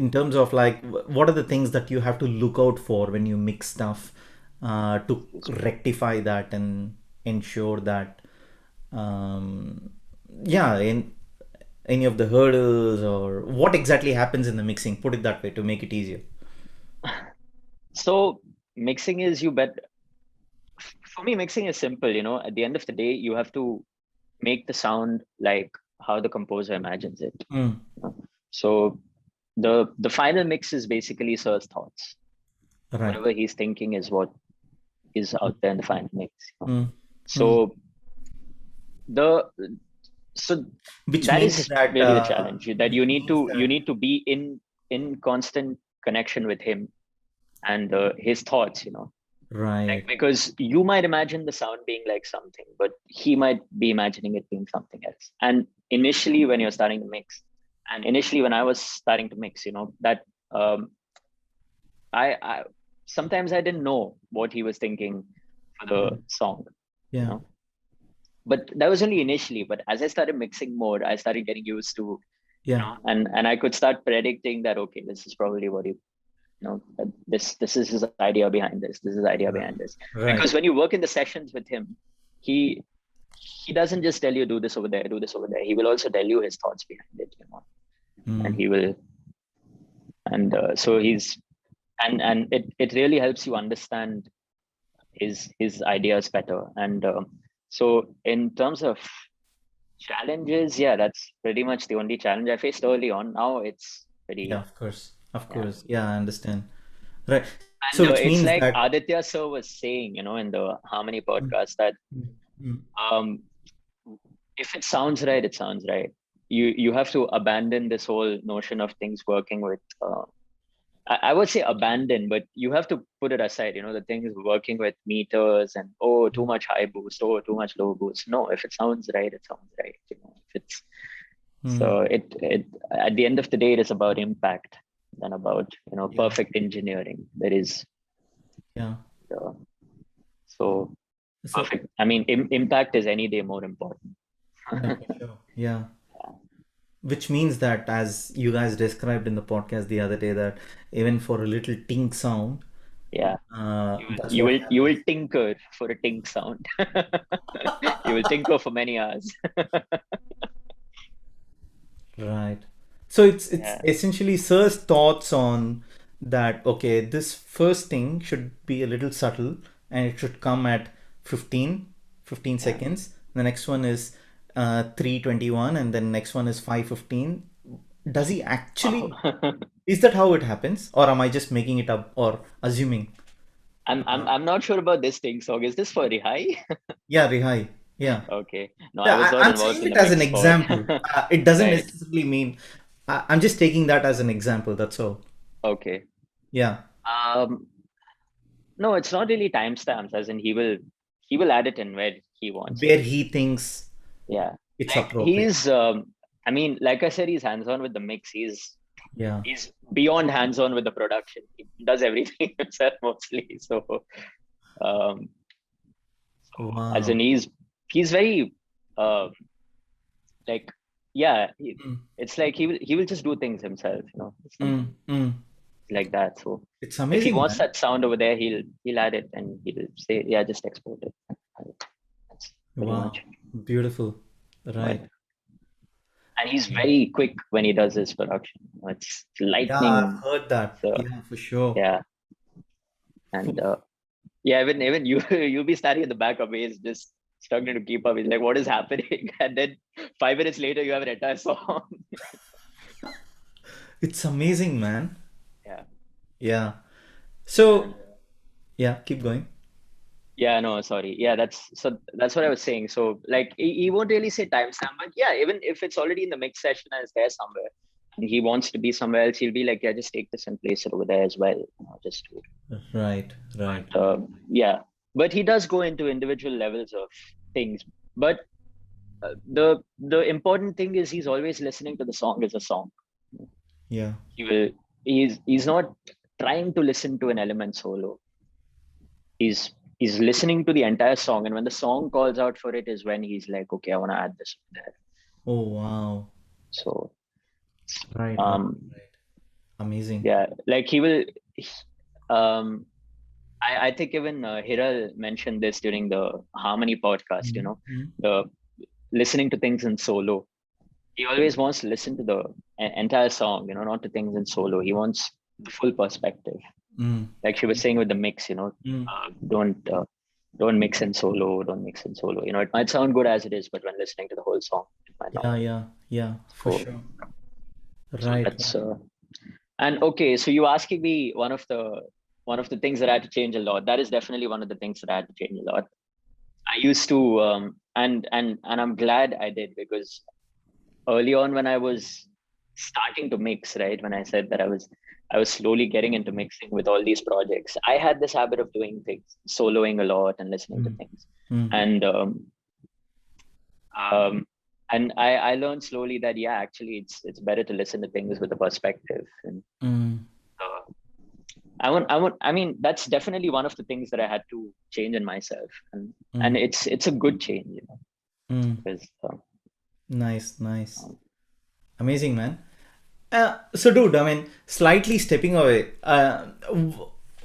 in terms of like, what are the things that you have to look out for when you mix stuff to rectify that and ensure that, um, yeah, in any of the hurdles, or what exactly happens in the mixing? Put it that way to make it easier. so mixing is you bet for me mixing is simple, at the end of the day you have to make the sound like how the composer imagines it. Mm, So the final mix is basically Sir's thoughts. right. Whatever he's thinking is what is out there in the final mix. Mm, mm. So the so Which that means is that really the challenge, that which you need means to that be in constant connection with him and his thoughts. Like, right. because you might imagine the sound being like something, but he might be imagining it being something else. And initially when you're starting to mix, and initially when I was starting to mix, that um, I sometimes I didn't know what he was thinking for the song, you Yeah. know. But that was only initially. But as I started mixing more, I started getting used to, Yeah. and I could start predicting that, okay, this is probably what he, this is his idea behind this. This is the idea behind this. Right. Because when you work in the sessions with him, he doesn't just tell you do this over there, do this over there. He will also tell you his thoughts behind it, and he will, and so he's, and it really helps you understand his ideas better. And so in terms of challenges, yeah, that's pretty much the only challenge I faced early on. Now it's Yeah, pretty, of course. Of yeah. course. Yeah, I understand. Right. And So which it's means like that Aditya sir was saying, in the Harmony Mm, podcast, that mm, mm. um, if it sounds right, it sounds right. You have to abandon this whole notion of things working with. I would say abandon, but you have to put it aside. The things working with meters and too much high boost, too much low boost. No, if it sounds right, it sounds right. If it's Mm. so it at the end of the day, it is about impact than about Yeah. perfect engineering. There is Yeah. uh, so So Perfect. I mean, impact is any day more important. yeah, for sure. Yeah. Which means that, as you guys described in the podcast the other day, that even for a little tink sound, Yeah. that's what You will happens. tinker for a tink sound. You will tinker for many hours. Right. So it's Yeah. essentially Sir's thoughts on that. Okay, this first thing should be a little subtle, and it should come at 15 Yeah. seconds. The next one is 3:21, and then next one is 5:15. Does he Oh. actually? Is that how it happens, or am I just making it up or assuming? I'm not sure about this thing song. Is this for Rihai? Yeah, Rihai. Yeah. Okay. No, I Yeah, was not I'm involved saying in it the as an mix part. example. It doesn't Right. necessarily mean. I'm just taking that as an example. That's all. Okay. Yeah, Um, no, it's not really timestamps, as in he will add it in where he wants it. where he thinks Yeah. it's Like appropriate. I mean, like I said, he's hands-on with the mix. Yeah. He's beyond hands-on with the production. He does everything himself mostly. Um, so as Wow. in he's very uh like yeah, Mm, it's like he will just do things himself, you know. It's mm. like that. So It's if he amazing, wants man. that sound over there, he'll add it and he'll say, yeah, just export it. That's pretty Wow. much Beautiful. right. Right. And he's very quick when he does his production. It's Yeah, I've lightning. heard that. So Yeah, for sure. yeah, and yeah, even you you'll be standing in the back of ways just struggling to keep up. He's like, what is happening? And then 5 minutes later, you have an entire song. It's amazing, man. Yeah, Yeah. and So, yeah, keep going. yeah, no, sorry. Yeah, that's what I was saying. So like he won't really say timestamp, but yeah, even if it's already in the mix session and it's there somewhere, and he wants to be somewhere else, he'll be like, yeah, just take this and place it over there as well. You know, just do it. Right, right. Yeah, but he does go into individual levels of things. But the important thing is he's always listening to the song as a song. Yeah. He will he's not trying to listen to an element solo. He's listening to the entire song, and when the song calls out for it is when he's like, okay, I want to add this there. Oh, wow. So Right, right, um right. Amazing. yeah, like he will um I think even Hiral mentioned this during the Harmony podcast, you know, Mm, the listening to things in solo. He always wants to listen to the entire song, you know, not to things in solo. He wants the full perspective. mm, Like she was saying with the mix, you know, mm. don't mix in solo, don't mix in solo. You know, it might sound good as it is, but when listening to the whole song, it might not. Yeah, yeah, yeah, for So, sure. so Right. that's and okay. So you asking me one of the things that I had to change a lot. That is definitely one of the things that I had to change a lot. I used to and I'm glad I did, because early on when I was starting to mix, right, when I said that I was slowly getting into mixing with all these projects, I had this habit of doing things, soloing a lot and listening to Mm, things. mm, And um I learned slowly that yeah, actually it's better to listen to things with a perspective. And mm, uh, I mean, that's definitely one of the things that I had to change in myself. And mm, it's a good change, you know, mm. because Nice, nice. um, Amazing, man. So, dude, I mean, slightly stepping away,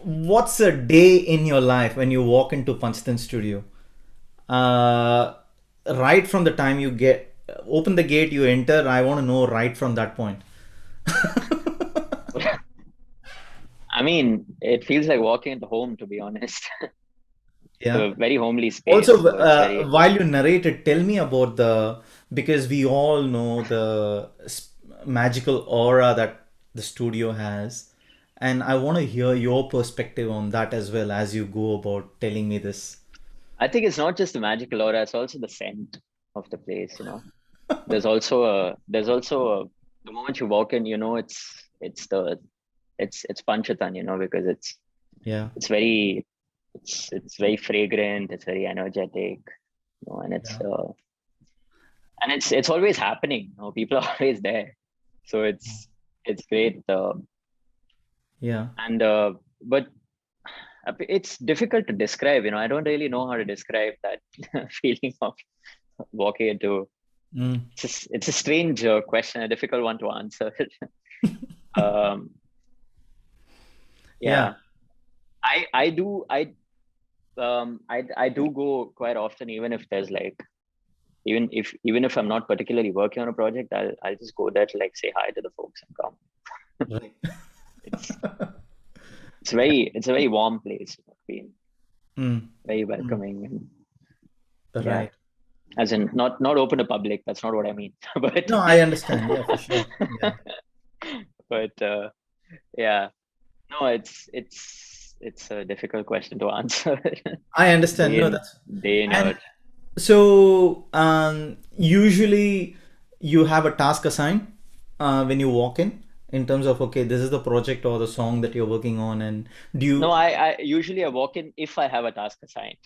what's a day in your life when you walk into Panchatan studio? Uh, right from the time you get open the gate, you enter. I want to know right from that point. I mean, it feels like walking into home, to be honest. It's Yeah. a very homely space, Also, so it's very while you narrated, tell me about because we all know the magical aura that the studio has, and I want to hear your perspective on that as well as you go about telling me this. I think it's not just the magical aura, it's also the scent of the place, you know. There's also a the moment you walk in, you know, it's the it's Panchatan, you know, because Yeah, it's very it's very fragrant, it's very energetic, you know, yeah, and it's always happening, you know, people are always there. So it's great. yeah. And but it's difficult to describe. I don't really know how to describe that feeling of walking into. Mm. It's a strange question, a difficult one to answer. um, Yeah. yeah, I do I do go quite often, even if there's like even if I'm not particularly working on a project, I'll just go there to like say hi to the folks and come. Right. It's it's a very warm place. Been Mm. very Mm. welcoming, and yeah, Right. as in not open to public. That's not what I mean. But No, I understand. Yeah, for sure. Yeah. but yeah, no, it's a difficult question to answer. I understand. day No, in that's day in and out. so usually you have a task assigned when you walk in terms of okay, this is the project or the song that you're working on, and do No, you I usually I walk in if I have a task assigned.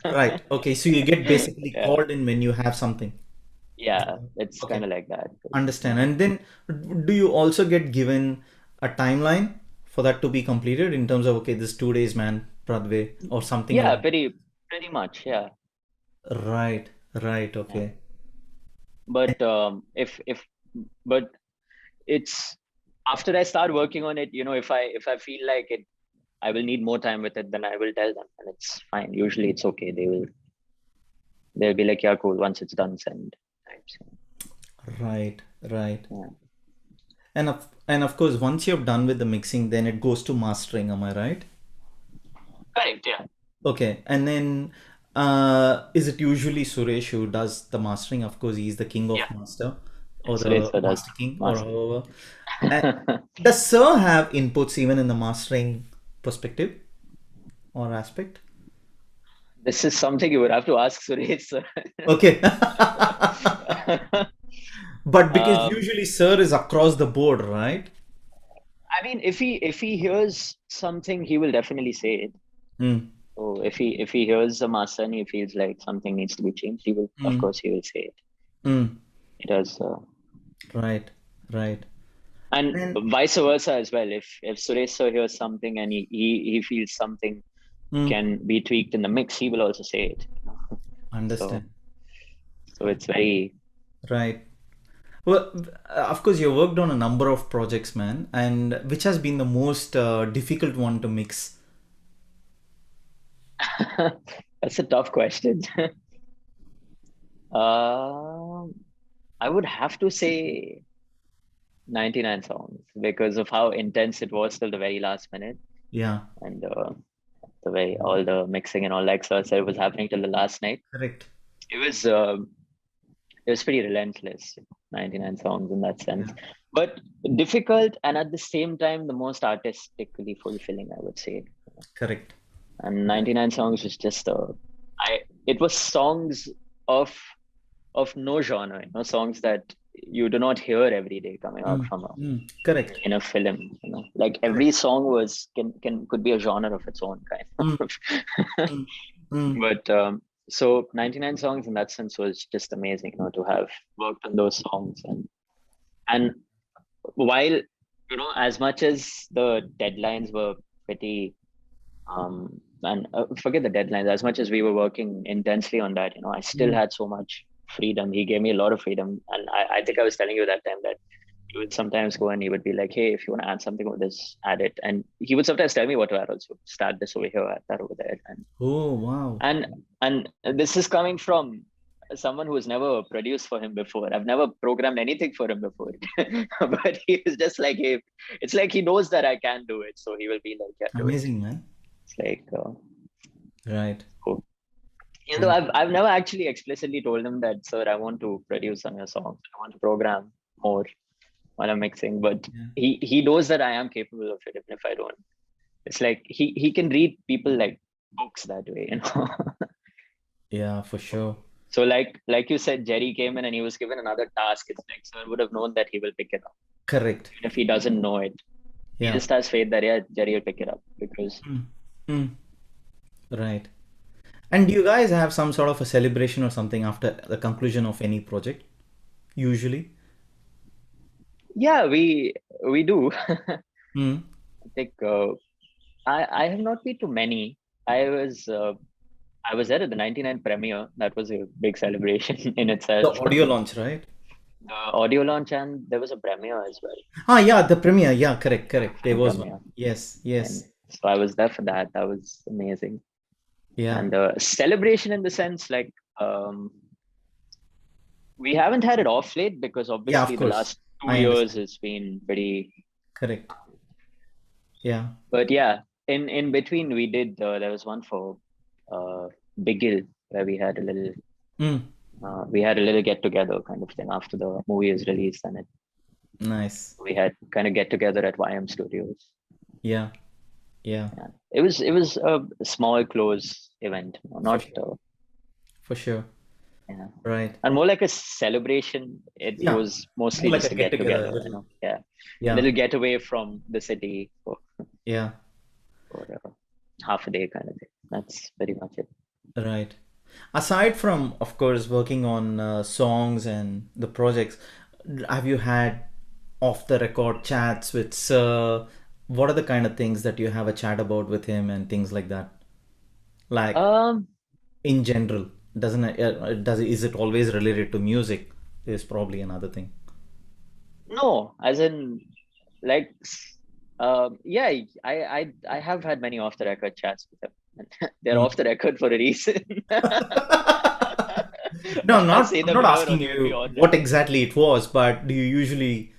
right? Okay, so you get basically Yeah, called in when you have something. yeah, it's kind Okay, of like that. understand. Yeah, And then do you also get given a timeline for that to be completed in terms of okay, this 2 days, man, Pradvay, or something yeah, like pretty much, yeah. right, right, Yeah. okay. But if but it's after I start working on it, if I feel like it, I will need more time with it, then I will tell them, and it's fine. Usually, it's okay. They'll be like, yeah, cool. Once it's done, send. Types. Right, right. Yeah. And of course, once you're done with the mixing, then it goes to mastering, am I right? Correct. Yeah. Okay, and then is it usually Suresh who does the mastering? Of course, he's the king Yeah. of master or So it's the that master king or master. however. And does Sir have inputs even in the mastering perspective or aspect? This is something you would have to ask Suresh, sir. Okay. But because um, usually Sir is across the board, right? I mean, if he hears something, he will definitely say it. Mm, So if he hears a master and he feels like something needs to be changed, of mm, course he will say it. mm. He does, Right, right. and And vice versa as well. If Suresh sir hears something and he feels something mm, can be tweaked in the mix, he will also say it. So understand. so it's very. Right. Well, of course, you worked on a number of projects, man. And which has been the most difficult one to mix? That's a tough question. Um, I would have to say 99 songs because of how intense it was till the very last minute, Yeah, and the way all the mixing and all that stuff was happening till the last night. correct. It was um, it was pretty relentless. 99 songs in that sense, Yeah, but difficult and at the same time the most artistically fulfilling, I would say. correct. And 99 songs was just I it was songs of no genre, songs that you do not hear every day coming out from Correct, in a film. Like correct. every song was can could be a genre of its own kind Mm, of. mm, mm, But so 99 songs in that sense was just amazing, to have worked on those songs. And while, as much as the deadlines were pretty, and forget the deadlines, as much as we were working intensely on that, I still mm. had so much freedom. He gave me a lot of freedom. And I think I was telling you that time that he would sometimes go and he would be like, hey, if you want to add something with this, add it. And he would sometimes tell me what to add also. Start this over here, add that over there. Oh, wow. And and this is coming from someone who has never produced for him before. I've never programmed anything for him before. But he was just like, hey, it's like he knows that I can do it. So he will be like, yeah, do it. Amazing, man. It's like, Right. cool. Even though Cool. I've never actually explicitly told him that, sir, I want to produce on your songs. I want to program more while I'm mixing. But Yeah. he knows that I am capable of it, even if I don't. It's like he can read people like books that way. Yeah, for sure. So like you said, Jerry came in and he was given another task. It's like sir would have known that he will pick it up. Correct. Even if he doesn't know it, he Yeah. just has faith that, yeah, Jerry will pick it up because Mm, mm. Right. And do you guys have some sort of a celebration or something after the conclusion of any project? Usually. yeah, we do. I Mm, think I have not been to many. I was uh, I was there at the 99 premiere. That was a big celebration in The itself. audio launch, right? The audio launch, and there was a premiere as well. Ah, yeah, the premiere. Yeah, correct, correct. There Film was one. premiere. Yes, And yes. so I was there for that. That was amazing. Yeah. And celebration in the sense like we haven't had it off late because Yeah, obviously of the course. last two I years understand. has been pretty. Correct. Yeah. But yeah, in between we did there was one for uh, Bigil where Mm, we had a little get together kind of thing after the movie is released, and nice. we had kind of get together at YM Studios. Yeah, yeah. Yeah, it was a small close event, For not sure. For sure. yeah, Right. and more like a celebration. It Yeah. was More mostly like just a a get get together, a together, little. yeah, a Yeah. little getaway from the city Yeah. for half a day kind of thing. That's pretty much it. Right. Aside from, of course, working on songs and the projects, have you had off the record chats with Sir? What are the kind of things that you have a chat about with him and things like that? Like Um, in general, doesn't it, does it, is it always related to music? Is probably another thing. no, as in like, yeah, I have had many off the record chats with him. And they're Mm. off the record for a reason. No, I can't say I'm them not here or asking they would be you on what record. exactly it was, but do you usually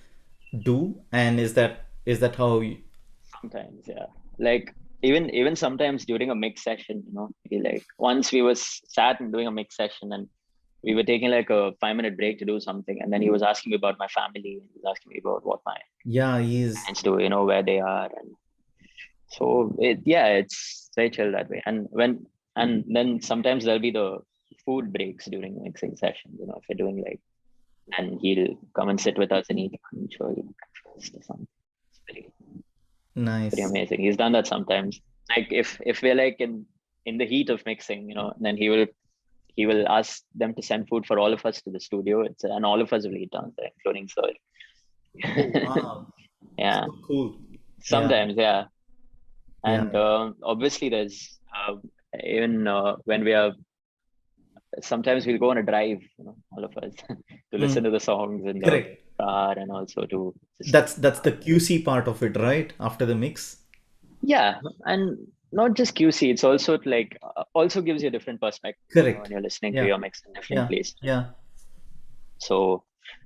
do? And is that how you, Sometimes, yeah. Like even sometimes during a mix session, we like once we was sat and doing a mix session and we were taking like a 5 minute break to do something, and then he was asking me about my family, and he was asking me about what my yeah, he's parents do, where they are, and so yeah, it's very chill that way. And then sometimes there'll be the food breaks during mixing sessions, if you're doing like, and he'll come and sit with us and eat lunch or eat breakfast or something. It's pretty nice. amazing. He's done that sometimes. Like if we're like in the heat of mixing, then he will ask them to send food for all of us to the studio. And all of us will eat down there, including Sir. Oh, wow. Yeah, So cool. Yeah, sometimes, yeah. yeah, And obviously there's even when we are sometimes we'll go on a drive, all of us to listen mm, to the songs in the correct. car and also to just That's the QC part of it, right? After the mix. yeah, and not just QC, it's also like also gives you a different perspective, when Correct. you're listening to Yeah, your mix in different yeah, places. yeah, So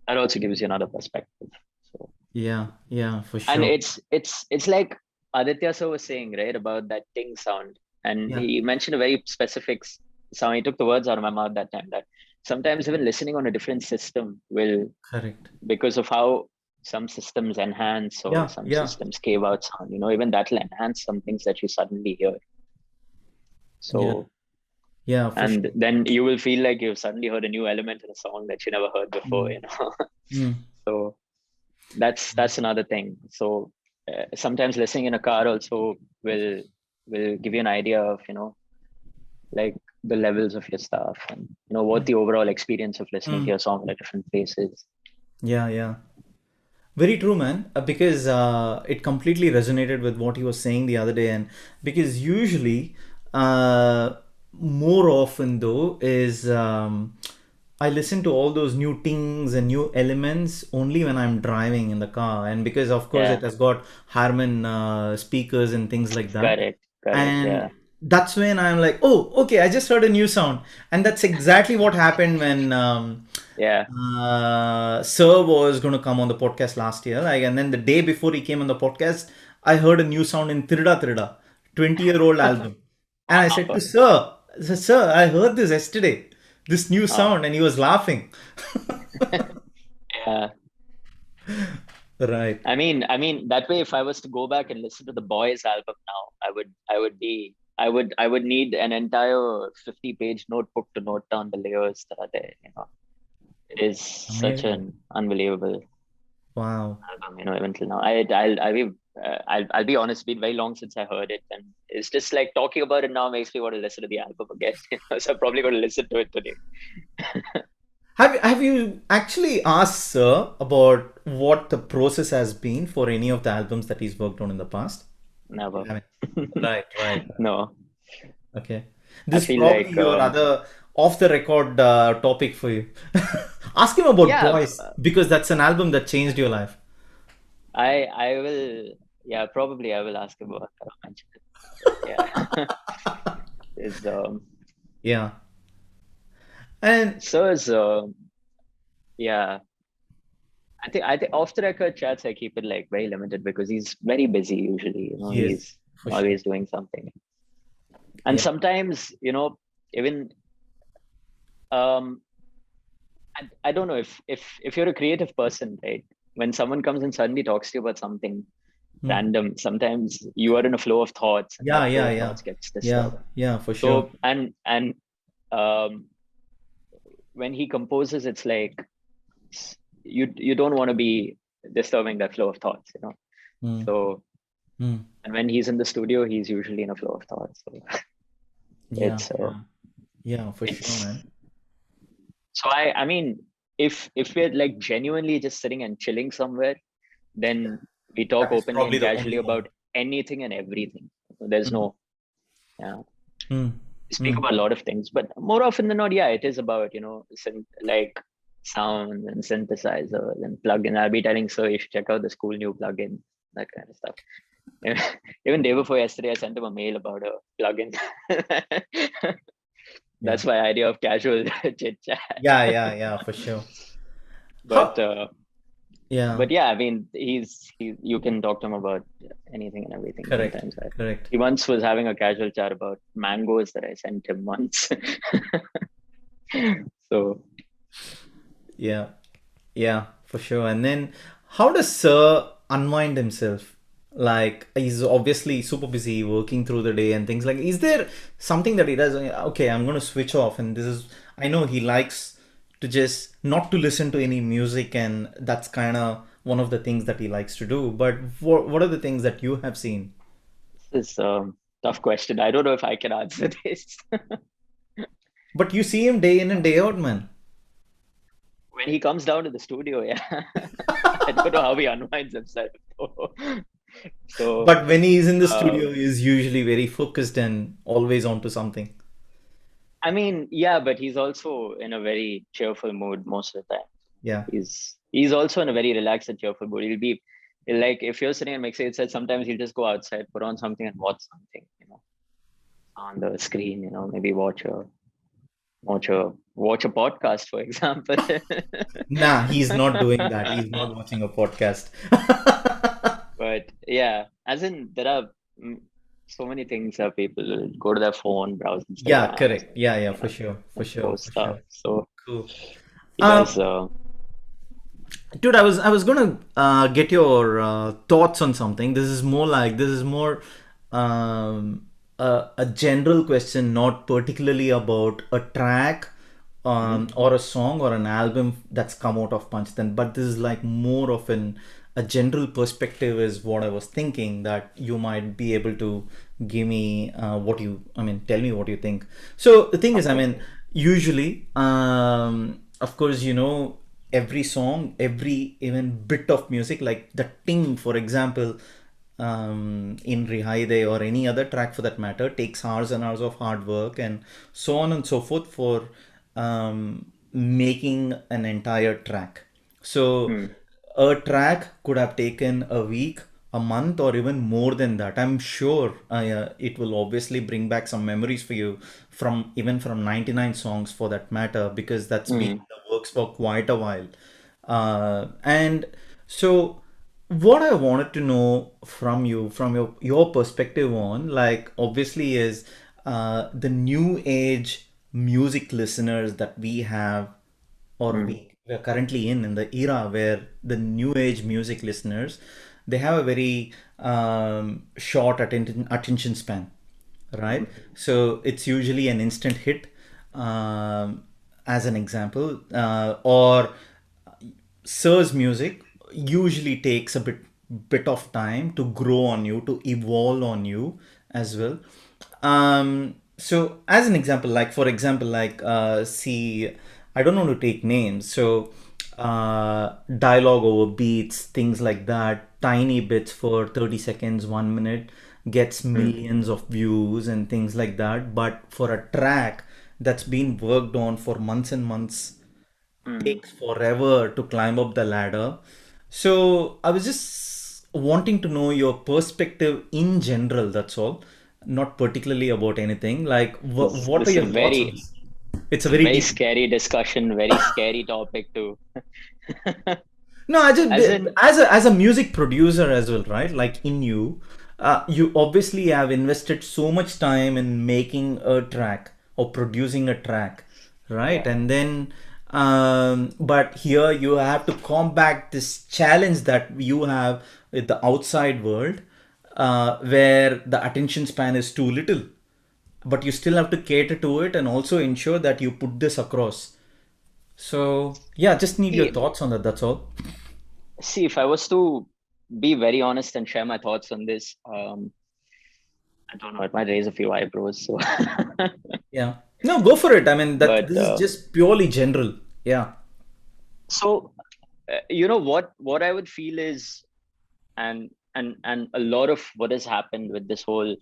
that also gives you another perspective. So yeah, yeah, for and sure. it's like Aditya sir was saying, right, about that ting sound, and Yeah, he mentioned a very specific sound. He took the words out of my mouth that time. That sometimes even listening on a different system will, correct. because of how some systems enhance or Yeah, some yeah, systems cave out sound, even that will enhance some things that you suddenly hear. yeah, So yeah, for and sure. then you will feel like you've suddenly heard a new element in a song that you never heard before, Mm, mm, So that's another thing. So sometimes listening in a car also will will give you an idea of like the levels of your stuff, and what mm, the overall experience of listening to mm. your song at different places. Yeah, yeah. Very true, man. Because it completely resonated with what he was saying the other day, and because usually, uh, more often though, is I listen to all those new things and new elements only when I'm driving in the car, and because of course it Yeah, has got Harman speakers and things like that, correct. Yeah, and that's when I'm like, oh, okay, I just heard a new sound, and that's exactly what happened when. yeah. Sir was going to come on the podcast last year, like, and then the day before he came on the podcast, I heard a new sound in Tirda Tirda, 20-year-old album, and I said to Wow. Sir, I said, Sir, I heard this yesterday, this new Oh, sound, and he was laughing. yeah. Right. I mean that way. If I was to go back and listen to the Boys album now, I would need an entire 50-page notebook to note down the layers that are there. It is such Amazing. an unbelievable Wow. album. Even till now, I'll be honest. It's been very long since I heard it, and it's just like talking about it now makes me want to listen to the album again. So I'm probably going to listen to it today. Have you actually asked Sir about what the process has been for any of the albums that he's worked on in the past? never. I mean, right, right. No, Okay. I This is feel probably like your other off the record topic for you. Ask him about yeah, Boys because that's an album that changed your life. I will, yeah, probably I will ask about mention it. But yeah, is Yeah. And so is yeah. I think off the record chats I keep it like very limited because he's very busy usually. yes, He's for sure. always doing something. And Yeah. sometimes, even um I don't know if you're a creative person, right? When someone comes and suddenly talks to you about something Hmm. random, sometimes you are in a flow of thoughts and Yeah, that flow yeah, of yeah. thoughts gets Yeah, disturbed. yeah, for sure. So and um when he composes, it's like you don't want to be disturbing that flow of thoughts. Hmm. So Hmm. and when he's in the studio, he's usually in a flow of thoughts. So Yeah, it's yeah. Yeah, for sure, it's man. so I mean if we're like genuinely just sitting and chilling somewhere, then we talk That is openly probably and the casually only moment. about anything and everything. There's Hmm. no, yeah, Hmm. we speak Hmm. about a lot of things, but more often than not, yeah, it is about, like sound and synthesizers and plugin. I'll be telling so you should check out this cool new plugin, that kind of stuff. Even day before yesterday, I sent him a mail about a plugin. Yeah. That's my idea of casual chit chat. Yeah, yeah, yeah, for sure. But How? uh, Yeah, but yeah, I mean, you can talk to him about anything and everything. correct, Sometimes correct. he once was having a casual chat about mangoes that I sent him once. So Yeah, yeah, for sure. And then how does Sir unwind himself? Like he's obviously super busy working through the day and things like. Is there something that he does? Okay, I'm gonna switch off, and this is. I know he likes to just not to listen to any music, and that's kind of one of the things that he likes to do. But what are the things that you have seen? this is a tough question. I don't know if I can answer this. But you see him day in and day out, man. When he comes down to the studio, yeah, I don't know how he unwinds himself. So, But when he is in the studio, um, he is usually very focused and always onto something. I mean, yeah, but he's also in a very cheerful mood most of the time. Yeah. He's also in a very relaxed and cheerful mood. He'll like if you're sitting and mixing it, said sometimes he'll just go outside, put on something and watch something, on the screen, maybe watch a podcast, for example. Nah, he's not doing that. He's not watching a podcast. But yeah, as in there are mm, so many things that people will go to their phone, browse Yeah, Instagram, correct. Yeah, yeah, for sure, for and sure, post for stuff. sure. So Cool. he does. Dude, I was gonna get your thoughts on something. This is more a general question, not particularly about a track Mhm. or a song or an album that's come out of Panchtan, but this is like more of a general perspective is what I was thinking that you might be able to give me tell me what you think. So the thing is, I Okay. mean, usually, of course, every song, every even bit of music, like the ting, for example, in Rihaide or any other track for that matter, takes hours and hours of hard work and so on and so forth for making an entire track. So Hmm. a track could have taken a week, a month, or even more than that. I'm sure it will obviously bring back some memories for you from even from 99 songs for that matter, because that's been Hmm. in the works for quite a while. And so, what I wanted to know from you, from your perspective on, like, obviously, is the new age music listeners that we have or Hmm. we're currently in the era where the new age music listeners, they have a very short attention span, right? So it's usually an instant hit, as an example, or Sir's music usually takes a bit of time to grow on you, to evolve on you as well. So as an example, like for example, like see, I don't want to take names. So dialogue over beats, things like that, tiny bits for 30 seconds, 1 minute. gets mm, millions of views and things like that. But for a track that's been worked on for months and months, mm. takes forever to climb up the ladder. So I was just wanting to know your perspective in general, that's all. Not particularly about anything. Like, what are This is your a thoughts on very, this? It's a it's a very very deep. scary discussion, very scary topic too. No, I just As in, as a music producer as well, right? Like in you, you obviously have invested so much time in making a track or producing a track, right? yeah. And then, but here you have to combat this challenge that you have with the outside world, where the attention span is too little, but you still have to cater to it and also ensure that you put this across. So yeah, just need your See, thoughts on that. That's all. see, if I was to be very honest and share my thoughts on this, I don't know, it might raise a few eyebrows. So, Yeah. No, go for it. I mean, that but this is just purely general. Yeah. so you know what I would feel is, and a lot of what has happened with this whole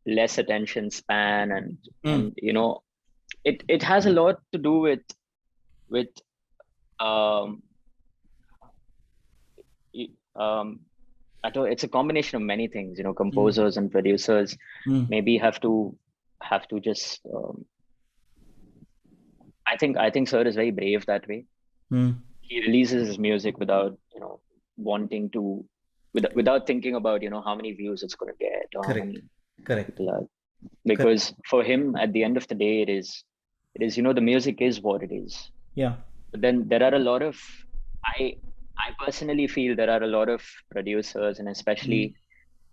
less attention span, Mm, and you know, it has a lot to do with um um I don't, it's a combination of many things, you know, mm, composers and producers mm, maybe have to just I think Sir is very brave that way. mm. He releases his music without, you know, wanting to, without thinking about, you know, how many views it's going to get or how Correct. many Correct. people are, Correct. because for him at the end of the day it is, you know, the music is what it is. Yeah. But then there are a lot of, I I personally feel there are a lot of producers, and Mm, especially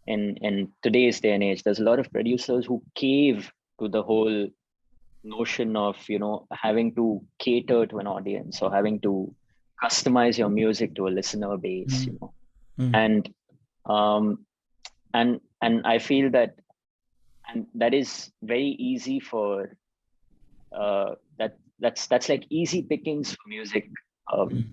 in today's day and age, there's a lot of producers who cave to the whole notion of, you know, having to cater to an audience or having to customize your music to a listener base, mm, you know. mm, And um and I feel that, and that is very easy for that's like easy pickings for music, um mm,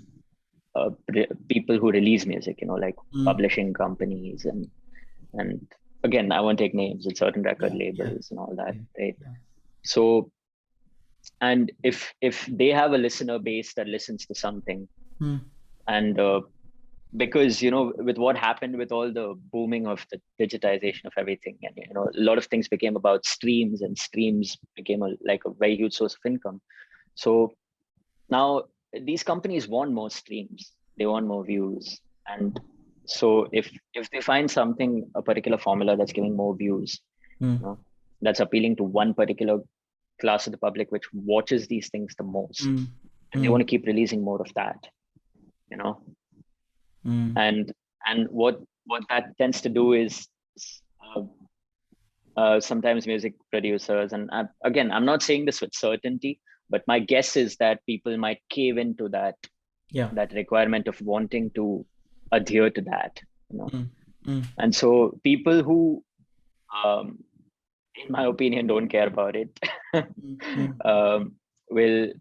people who release music, you know, like mm. publishing companies, and again, I won't take names with certain record Yeah. Yeah. labels and all that, Yeah. right? Yeah. So, and if they have a listener base that listens to something, Mm, and because, you know, with what happened with all the booming of the digitization of everything, and you know, a lot of things became about streams, and streams became like a very huge source of income. So now these companies want more streams, they want more views, and so if they find something, a particular formula that's giving more views, mm, you know, that's appealing to one particular class of the public which watches these things the most, mm, and they mm, want to keep releasing more of that, you know. mm, And what that tends to do is, uh, sometimes music producers, and again, I'm not saying this with certainty, but my guess is that people might cave into yeah. that requirement of wanting to adhere to that, you know. Mm, mm, And so people who, um, in my opinion, don't care about it, mm, mm, will,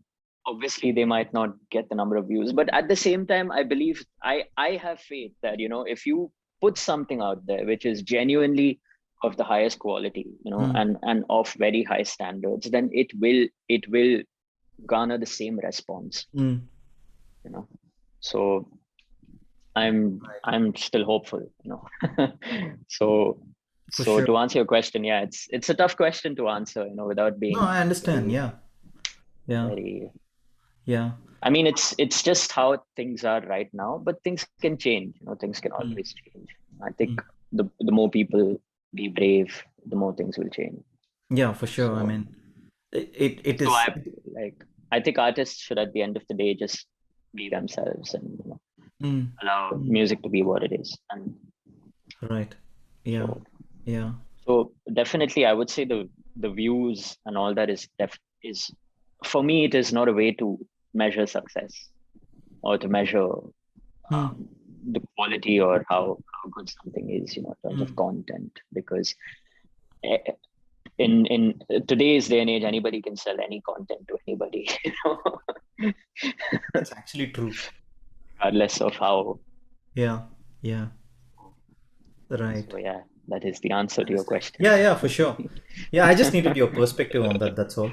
obviously they might not get the number of views, but at the same time, I believe, I have faith that, you know, if you put something out there which is genuinely of the highest quality, you know, mm. and of very high standards, then it will garner the same response, Mm. you know. So Right. I'm still hopeful, you know. so For so sure. to answer your question, yeah, it's a tough question to answer, you know, without No, being I understand. very Yeah. Yeah. very Yeah. I mean, it's just how things are right now, but things can change. You know, things can Mm, always change. I think mm. the more people be brave, the more things will change. Yeah, for sure. I So mean, it so is. I think artists should at the end of the day just be themselves, and, you know, Mm, allow mm. music to be what it is. And Right. Yeah. so Yeah. so definitely, I would say the views and all that is, for me, it is not a way to measure success or to measure, Mm, um, the quality or how good something is, you know, in terms of mm. content, because eh, in today's day and age, anybody can sell any content to anybody, you know, That's actually true. regardless of how. Yeah. Yeah. Right. So yeah. that is the answer to your Understand. question. Yeah, for sure. Yeah, I just needed your perspective on that. That's all.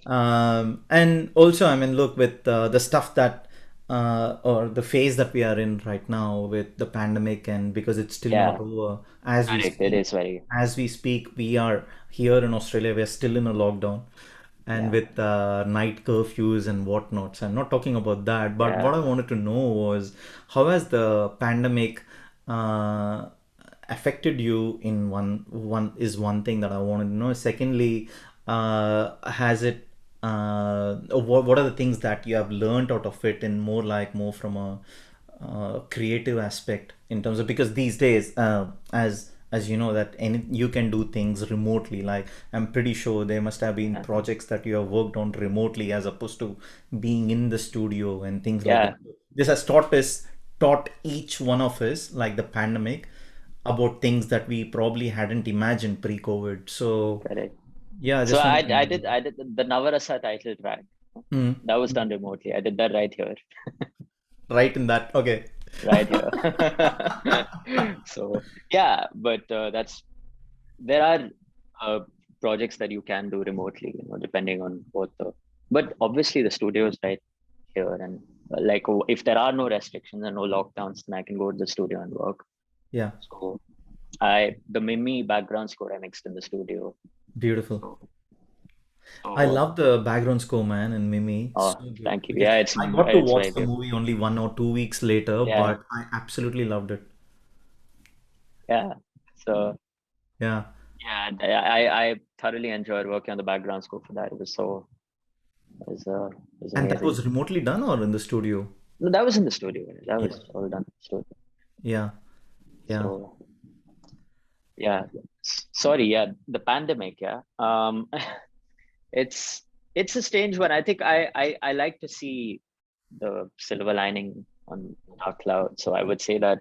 And also, I mean, look, with the stuff that or the phase that we are in right now with the pandemic, and because it's still not Yeah, over as we correct. It speak. is very, As we speak, we are here in Australia. We are still in a lockdown, and yeah, with night curfews and whatnot. So I'm not talking about that. But what yeah. I wanted to know was how has the pandemic uh, affected you in one thing that I wanted to know. Secondly, has it what are the things that you have learned out of it in more from a creative aspect in terms of, because these days as you know that you can do things remotely. Like I'm pretty sure there must have been Yeah. projects that you have worked on remotely as opposed to being in the studio and things like that. Yeah, This has taught each one of us, like the pandemic, about things that we probably hadn't imagined pre-COVID. So correct. yeah, I So just I wanted to I know. did I did the Navarasa title track. Mm. That was done remotely. I did that right here, Right in that. Okay. right here. So yeah, but there are uh, projects that you can do remotely, depending on both the. But obviously the studio is right here, and if there are no restrictions and no lockdowns, then I can go to the studio and work. Yeah. So the Mimi background score I mixed in the studio. Beautiful. So, I so love the background score, man, in Mimi. oh, So good. thank you. Because Yeah, I got to it's watch very the beautiful. movie only 1 or 2 weeks later, Yeah, but I absolutely loved it. yeah. So Yeah. yeah, I thoroughly enjoyed working on the background score for that. It was And that amazing. was remotely done or in the studio? No, that was in the studio. That Yeah. was all done in the studio. Yeah. Yeah. So yeah, sorry. Yeah, the pandemic. Yeah. It's it's a strange one. I think I like to see the silver lining on dark cloud. So I would say that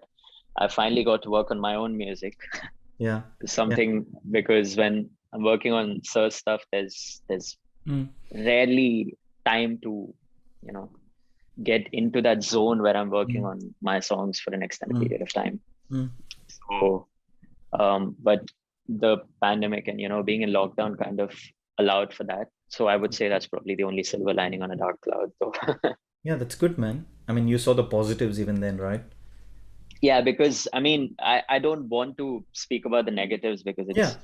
I finally got to work on my own music. Yeah. Yeah. Something because when I'm working on search stuff, there's Mm. rarely time to, you know, get into that zone where I'm working Mm. on my songs for an extended Mm. period of time. Mm. So, but the pandemic and being in lockdown kind of allowed for that. So I would say that's probably the only silver lining on a dark cloud. So Yeah, that's good, man. I mean, you saw the positives even then, right? yeah, because I mean, I don't want to speak about the negatives because Yeah. it's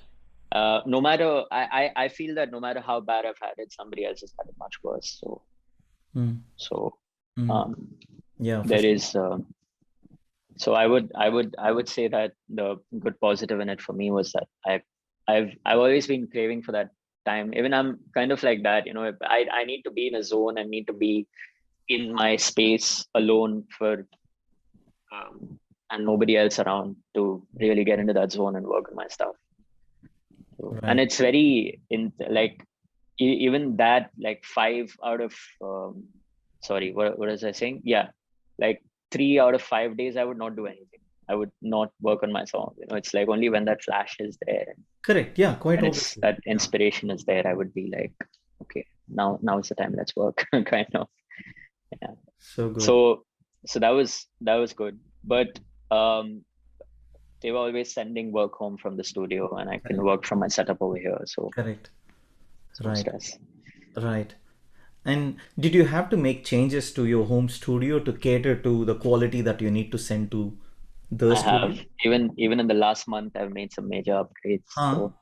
no matter I feel that no matter how bad I've had it, somebody else has had it much worse. Mm. So Mm. um, Yeah, for there sure. is so I would say that the good positive in it for me was that I've always been craving for that time. Even I'm kind of like that, I need to be in a zone and need to be in my space alone for and nobody else around to really get into that zone and work on my stuff. So, and Right. it's very in like even that like 5 out of sorry, what was I saying? Yeah, like 3 out of 5 days I would not do anything. I would not work on my song. It's like only when that flash is there Correct. Yeah, quite and it's obviously. that Yeah. inspiration is there, I would be like, okay, now is the time, let's work, kind of. Yeah. So good. So that was good. But um they were always sending work home from the studio and I can Correct. work from my setup over here. So Correct. it's no Right. stress. Right. And did you have to make changes to your home studio to cater to the quality that you need to send to the I studio? have even in the last month I've made some major upgrades. Huh? So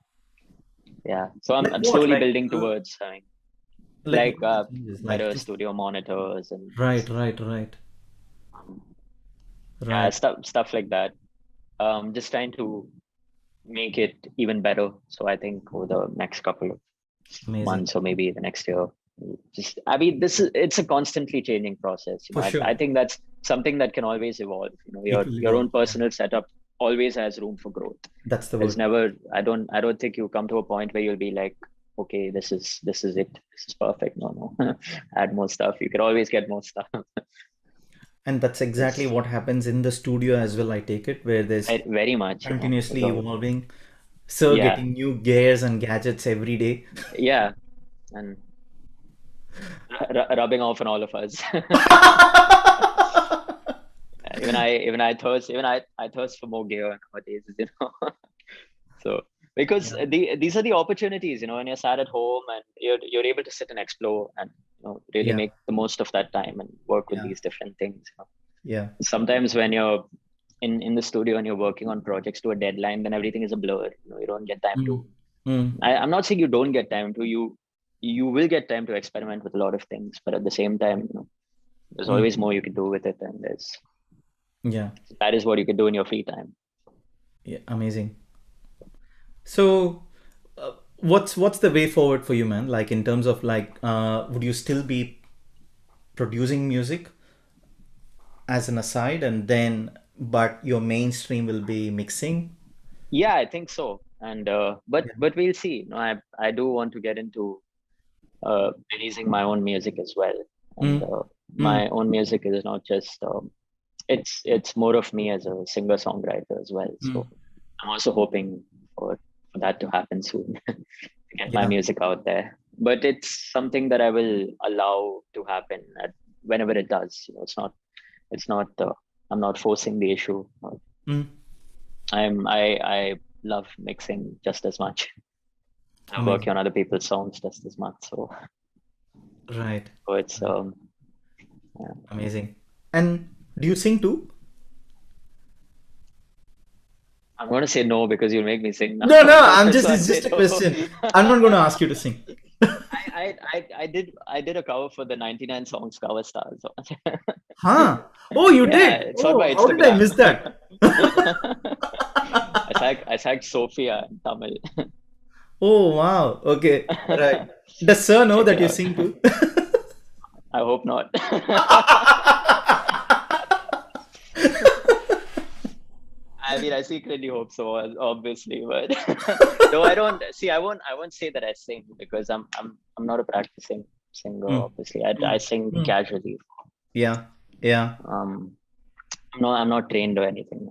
yeah. So I'm Like I'm what? slowly building towards having Like like what are the changes? Like better just studio monitors and right, right, right, um, yeah, right. stuff like that. Just trying to make it even better. So I think over the next couple of Amazing. months or maybe the next year, just I mean it's a constantly changing process. For I sure. think that's something that can always evolve. It Your will your evolve. own Yeah. personal setup always has room for growth. That's the There's word. never I don't think you come to a point where you'll be like, okay, this is it, this is perfect. No. Add more stuff, you can always get more stuff. And that's exactly It's what happens in the studio as well, I take it, where there's very much, continuously so evolving. So yeah, getting new gears and gadgets every day. yeah, and rubbing off on all of us. Even I thirst for more gear nowadays. So because Yeah. these are the opportunities, when you're sat at home and you're able to sit and explore and really Yeah. make the most of that time and work with Yeah. these different things. Yeah. Sometimes when you're in the studio and you're working on projects to a deadline, then everything is a blur. You don't get time Mm. to. Mm. I'm not saying you don't get time to. You will get time to experiment with a lot of things, but at the same time, there's Mm. always more you can do with it, and Yeah. that is what you can do in your free time. Yeah. Amazing. So, what's the way forward for you, man? Like in terms of like, would you still be producing music as an aside, and then, but your mainstream will be mixing? Yeah, I think so. And Yeah. but we'll see. I do want to get into releasing my own music as well. And Mm. Mm. my own music is not just it's more of me as a singer songwriter as well. Mm. So I'm also hoping for that to happen soon to get my Yeah. music out there. But it's something that I will allow to happen whenever it does. It's not I'm not forcing the issue. Mm. I love mixing just as much. I'm working Amazing. on other people's songs just as much. Right. So it's Right. yeah. Amazing. And do you sing too? I'm going to say no because you'll make me sing now. No, no, I'm That's just, why I it's say just a no. question. I'm not going to ask you to sing. I did a cover for the 99 songs cover stars. Huh? Oh, you Yeah, did? it's on Oh, my how did I Instagram. miss that? I sang Sophia in Tamil. Oh, wow. Okay. Right. Does sir know Check that it you out. sing too? I hope not. I mean, I secretly hope so, obviously, but no, I don't. See, I won't say that I sing because I'm not a practicing singer. Mm, Obviously, I mm, sing mm. casually. Yeah. Yeah. Um, I'm not trained or anything.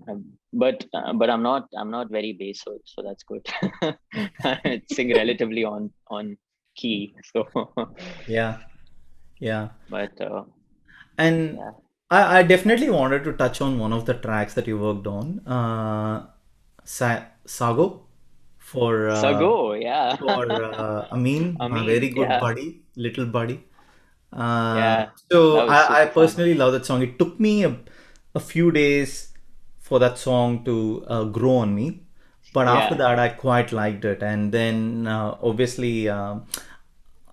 But I'm not very basic, so that's good. I sing relatively on key. So, Yeah. Yeah. but And yeah, I definitely wanted to touch on one of the tracks that you worked on, Sago, for Sago, yeah, Amin, I my mean, very good yeah, buddy, little buddy. Uh, yeah, so that was I super fun. personally love that song. It took me a few days for that song to grow on me, but after Yeah, that I quite liked it. And then obviously I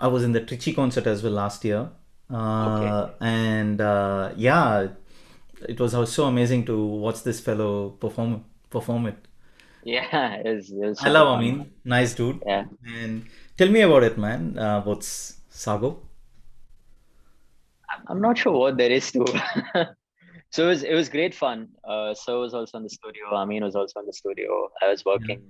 was in the Trichy concert as well last year, okay, and yeah, it was so amazing to watch this fellow perform it. yeah, it was I super love fun. Amin, nice dude. Yeah, And tell me about it, man. What's Sago? I'm not sure what there is to. So it was great fun. So was also in the studio. Amin was also in the studio. I was Yeah, working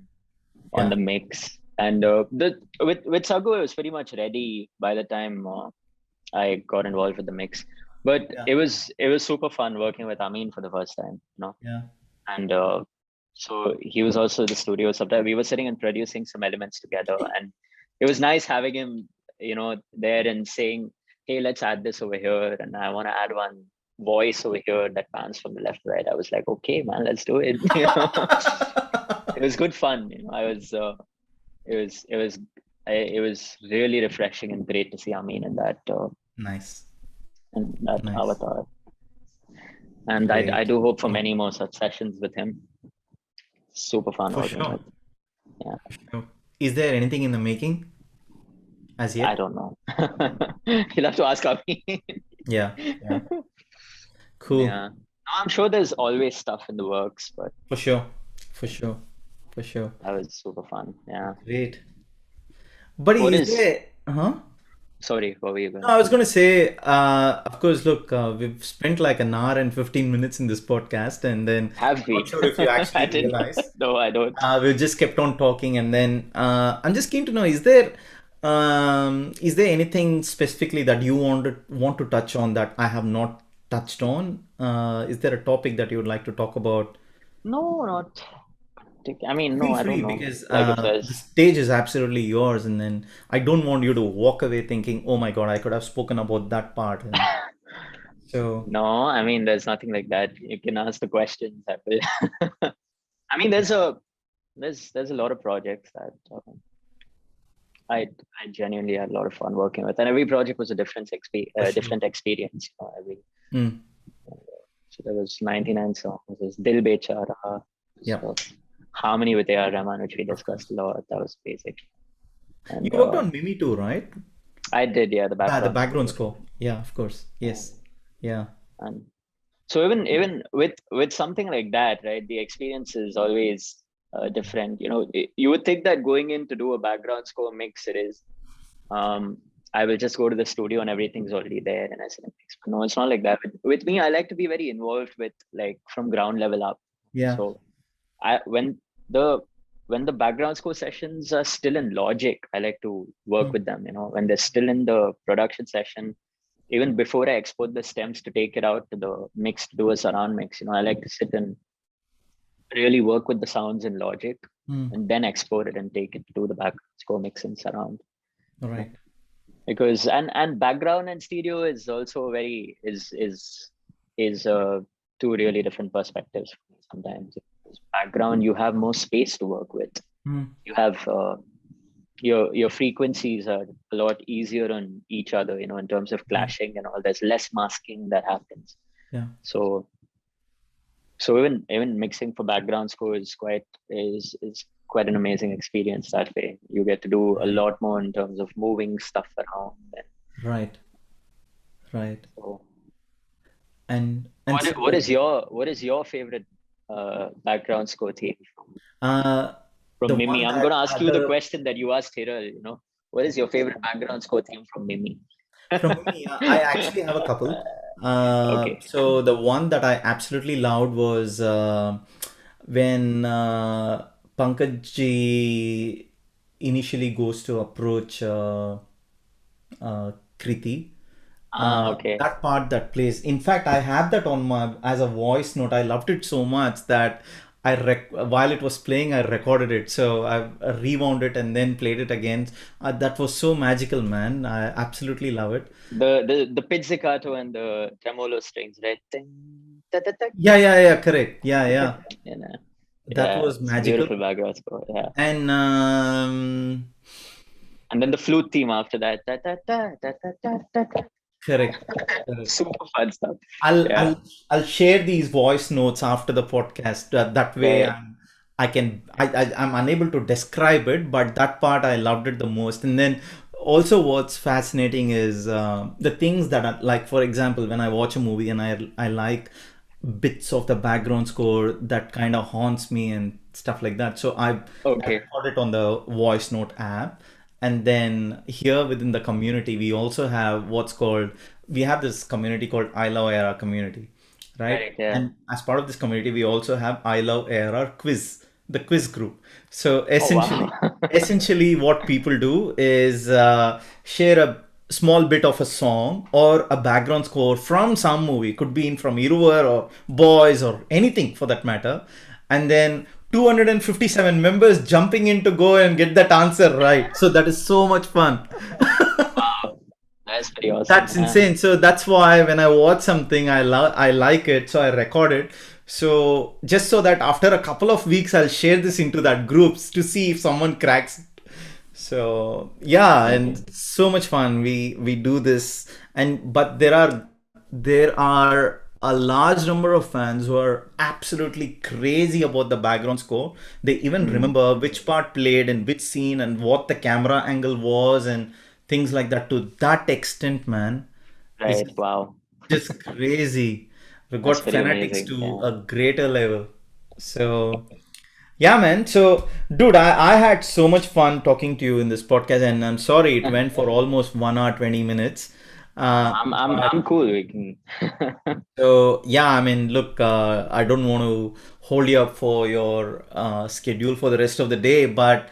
on yeah, the mix, and the with Sago, it was pretty much ready by the time I got involved with the mix. But yeah, it was super fun working with Amin for the first time. yeah. And so he was also in the studio. Sometimes we were sitting and producing some elements together, and it was nice having him, there and saying, "Hey, let's add this over here," and I want to add one voice over here that pans from the left to right. I was like, "Okay, man, let's do it." It was good fun. It was really refreshing and great to see Amin Nice, in that nice. avatar. And I Great. do hope for Great. many more such sessions with him. Super fun For working sure. with. Yeah, For sure. Is there anything in the making as I yet? don't know. You'll have to ask Amin. Yeah, yeah. Cool. Yeah. No, I'm sure there's always stuff in the works, but For sure. For sure. For sure. that was super fun. Yeah. Great. Buddy, What is is, there? Huh? sorry, what were you No, going to I was say? going to say, of course, look, we've spent like an hour and 15 minutes in this podcast, and then Have not we? sure if you I actually didn't. realize. No, I don't. We've just kept on talking, and then I'm just keen to know: is there anything specifically that you want to touch on that I have not touched on? Is there a topic that you would like to talk about? No, not. I mean, no, Feel I don't free know. because Like if the there's. stage is absolutely yours, and then I don't want you to walk away thinking, "Oh my God, I could have spoken about that part." And so, No, I mean, there's nothing like that. You can ask the questions. I will. I mean, there's a there's a lot of projects that I I genuinely had a lot of fun working with, and every project was a For sure. different experience. Every Mm. so there was 99 songs. There's Dil Bechara, Yeah, so Harmony with AR Rahman, which we of discussed course. a lot. That was basic, You and worked on Mimi too, right? I did, yeah, the Yeah, the background score background for score. Yeah, of course. it. Yes. Yeah. And so even with something like that, right, the experience is always different. You would think that going in to do a background score mix, it is um I will just go to the studio and everything's already there and I select mix. But no, it's not like that. With me, I like to be very involved with, like, from ground level up. Yeah. So I the when the background score sessions are still in Logic, I like to work Mm. with them. When they're still in the production session, even before I export the stems to take it out to the mix to do a surround mix, I like to sit and really work with the sounds in Logic Mm. and then export it and take it to do the background score mix and surround. All right. Because and background and stereo is also very is two really different perspectives sometimes. Because background, you have more space to work with. Mm. You have your frequencies are a lot easier on each other, in terms of Yeah. clashing and all. There's less masking that happens. Yeah. So so even mixing for background score is quite an amazing experience that way. You get to do a Right. lot more in terms of moving stuff around. And Right. Right. so And what is your favorite background score theme uh from the Mimi? one I'm that gonna ask you the other question that you asked Hiral. What is your favorite background score theme from Mimi? from me, I actually have a couple. Okay. So the one that I absolutely loved was when Pankaj ji initially goes to approach Kriti. Okay. That part that plays. In fact, I have that on my as a voice note. I loved it so much that while it was playing, I recorded it. So I rewound it and then played it again. That was so magical, man. I absolutely love it. The pizzicato and the tremolo strings, right? Ding, da, da, da, Yeah, yeah, yeah, correct. Yeah, da, da, yeah. da. That Yeah, was it's a magical. beautiful background score. Yeah. And And then the flute theme after that. Da, da, da, da, da, da, da, da. correct, correct. Super fun stuff. I'll Yeah. I'll I'll share these voice notes after the podcast. That way, Right. I'm unable to describe it, but that part I loved it the most. And then also, what's fascinating is the things that are like, for example, when I watch a movie and I like bits of the background score that kind of haunts me and stuff like that. So I Okay. record it on the voice note app. And then here within the community, we also have we have this community called I Love ARR community, right? Right. Yeah. And as part of this community, we also have I Love ARR quiz, the quiz group. So Oh wow. essentially what people do is share a small bit of a song or a background score from some movie, could be in from Iruvar or Boys or anything for that matter, and then 257 members jumping in to go and get that answer right. So that is so much fun. Wow. That's pretty awesome. That's Yeah. insane. So that's why when I watch something, I like it, so I record it. So just so that after a couple of weeks, I'll share this into that groups to see if someone cracks it. So yeah, and Okay. so much fun. We do this, and but there are a large number of fans who are absolutely crazy about the background score. They even Hmm. remember which part played in which scene and what the camera angle was and things like that. To that extent, man, it's Right. Wow. just crazy. We That's got pretty fanatics amazing. to Yeah. a greater level. So yeah, man. So, dude, I had so much fun talking to you in this podcast, and I'm sorry it went for almost 1 hour, 20 minutes. I'm cool. We can. So, yeah, I mean, look, I don't want to hold you up for your schedule for the rest of the day, but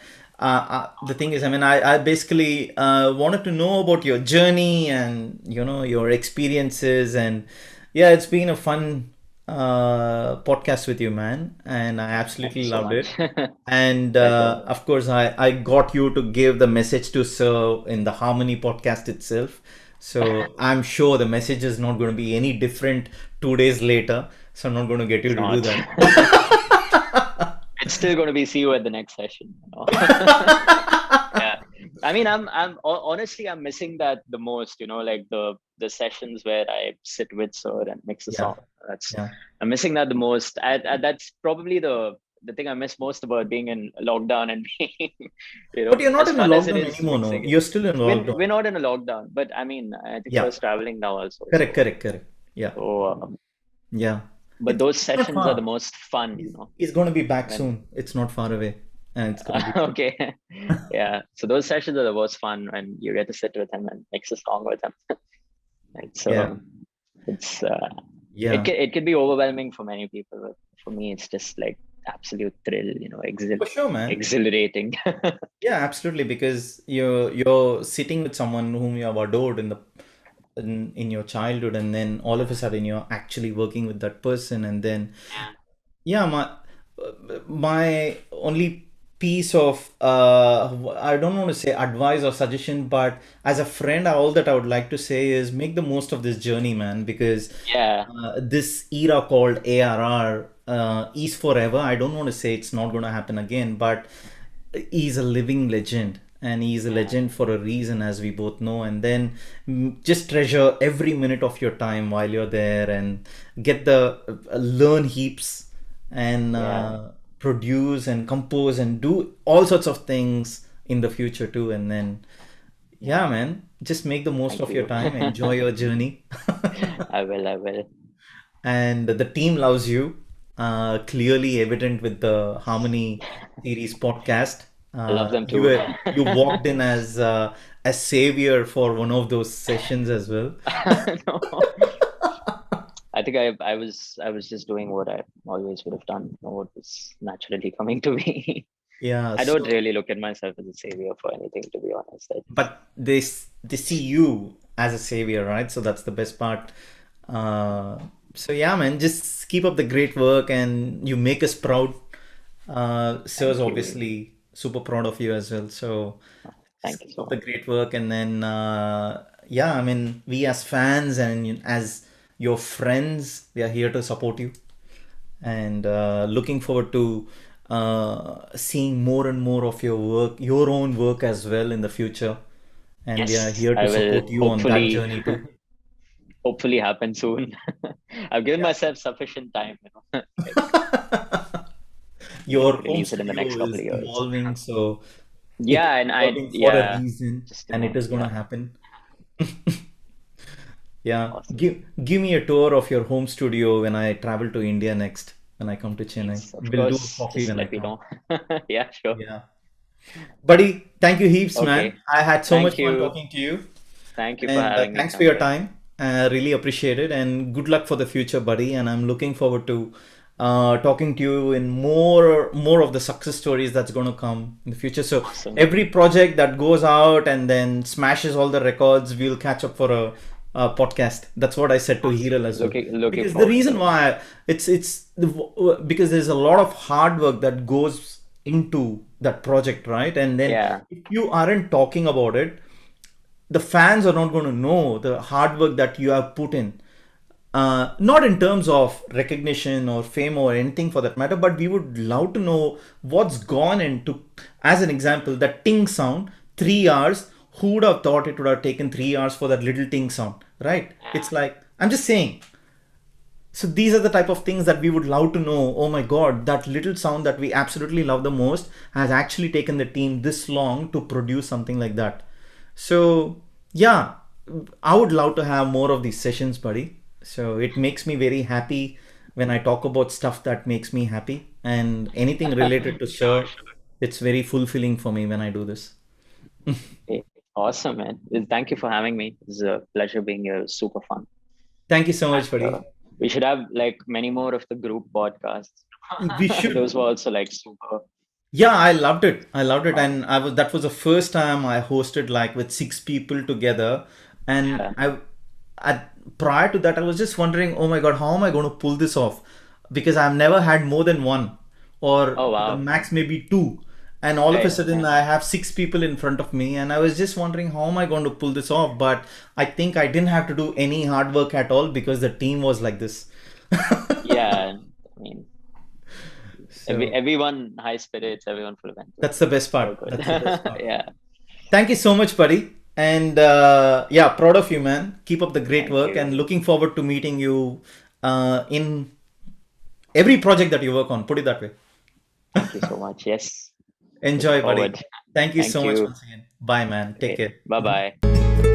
the thing is, I mean, I basically wanted to know about your journey and, your experiences. And yeah, it's been a fun podcast with you, man. And I Thank you absolutely so loved much. it. And Likewise. of course, I got you to give the message to serve in the Harmony podcast itself. So I'm sure the message is not going to be any different 2 days later. So I'm not going to get you It's to do not. that. It's still going to be see you at the next session. Yeah, I mean, honestly, I'm missing that the most. Like the sessions where I sit with Sir and mix a Yeah, song. That's yeah. I'm missing that the most. That's probably the thing I miss most about being in lockdown and being, But you're not as in a fun as it lockdown is anymore, no? mixing it. You're still in We're lockdown. not in a lockdown, but I mean, I think Yeah, Sir's traveling now also. correct, correct, correct. Yeah, So yeah. but those It's not sessions are the far. most fun, He's going to be back when soon. It's not far away, and it's going to be. okay. Yeah. So those sessions are the most fun when you get to sit with him and mix a song with him. Right. Yeah, So it's yeah, it can be overwhelming for many people, but for me it's just like absolute thrill, for sure, man. exhilarating. Yeah, absolutely. Because you're sitting with someone whom you have adored in your childhood, and then all of a sudden you're actually working with that person, and then yeah, my only piece of I don't want to say advice or suggestion, but as a friend, all that I would like to say is make the most of this journey, man, because Yeah. this era called ARR is forever. I don't want to say it's not going to happen again, but he's a living legend. And he's a Yeah. legend for a reason, as we both know. And then just treasure every minute of your time while you're there, and get the learn heaps, and Yeah. produce and compose and do all sorts of things in the future too. And then, yeah, Yeah. man, just make the most Thank of your you. time, enjoy your journey. I will. And the team loves you. Clearly evident with the Harmony series podcast. I love them You too. you walked in as a savior for one of those sessions as well. No. I think I was just doing what I always would have done, what was naturally coming to me. Yeah, I don't so really look at myself as a savior for anything, to be honest. but they see you as a savior, right? So that's the best part. So yeah, man, just keep up the great work, and you make us proud. Sir's Thank you. obviously super proud of you as well. So just Thank you keep so up the much. great work, and then yeah, I mean, we as fans and as your friends, we are here to support you, and looking forward to seeing more and more of your work, your own work as well in the future. And we are Yes, here I to will support you on that hopefully journey too. hopefully happen soon. I've given Yeah. myself sufficient time, like Your home release it in the studio next couple is of years. evolving, so it is Yeah, and evolving for a yeah, reason, just and it is going to yeah, happen. Yeah, awesome. give me a tour of your home studio when I travel to India next, when I come to Chennai. Yes, of We'll do a course. coffee Just when I let me come. know. Yeah, sure. Yeah. Buddy, thank you heaps, man. Okay. I had so much Thank fun you. talking to you. Thank you for And having me, thanks for your Sanjay. time. Really appreciate it. And good luck for the future, buddy. And I'm looking forward to talking to you in more of the success stories that's going to come in the future. So Awesome. every project that goes out and then smashes all the records, we'll catch up for a podcast. That's what I said to Awesome. Hiral as well. Looking Because the forward to reason it. why because there's a lot of hard work that goes into that project, right? And then Yeah. if you aren't talking about it, the fans are not going to know the hard work that you have put in. Not in terms of recognition or fame or anything for that matter, but we would love to know what's gone into, as an example, that ting sound, 3 hours. Who would have thought it would have taken 3 hours for that little ting sound, right? It's like, I'm just saying. So these are the type of things that we would love to know. Oh my God, that little sound that we absolutely love the most has actually taken the team this long to produce something like that. So yeah, I would love to have more of these sessions, buddy. So it makes me very happy when I talk about stuff that makes me happy, and anything related to Sure, Sir, sure. it's very fulfilling for me when I do this. Okay. Awesome, man. Well, thank you for having me. It's a pleasure being here. It was super fun. Thank you so much, And buddy. we should have like many more of the group podcasts. We should. Those were also like super. Yeah, I loved it. I loved it, Uh, and I was that was the first time I hosted like with 6 people together, and yeah. prior to that I was just wondering, oh my God, how am I going to pull this off? Because I've never had more than one, or Oh, the wow. max maybe two, and all of a Right. sudden I have 6 people in front of me, and I was just wondering how am I going to pull this off? But I think I didn't have to do any hard work at all because the team was like this. Yeah. I mean, So everyone high spirits, everyone full of energy. that's the best part. So good. That's the best part. Yeah. Thank you so much, buddy. And yeah, proud of you, man. Keep up the great Thank work, you. and looking forward to meeting you in every project that you work on. Put it that way. Thank you so much. Yes. Enjoy, Looking buddy. forward. Thank you Thank so much you. once again. Bye, man. Take Okay. care. Bye bye.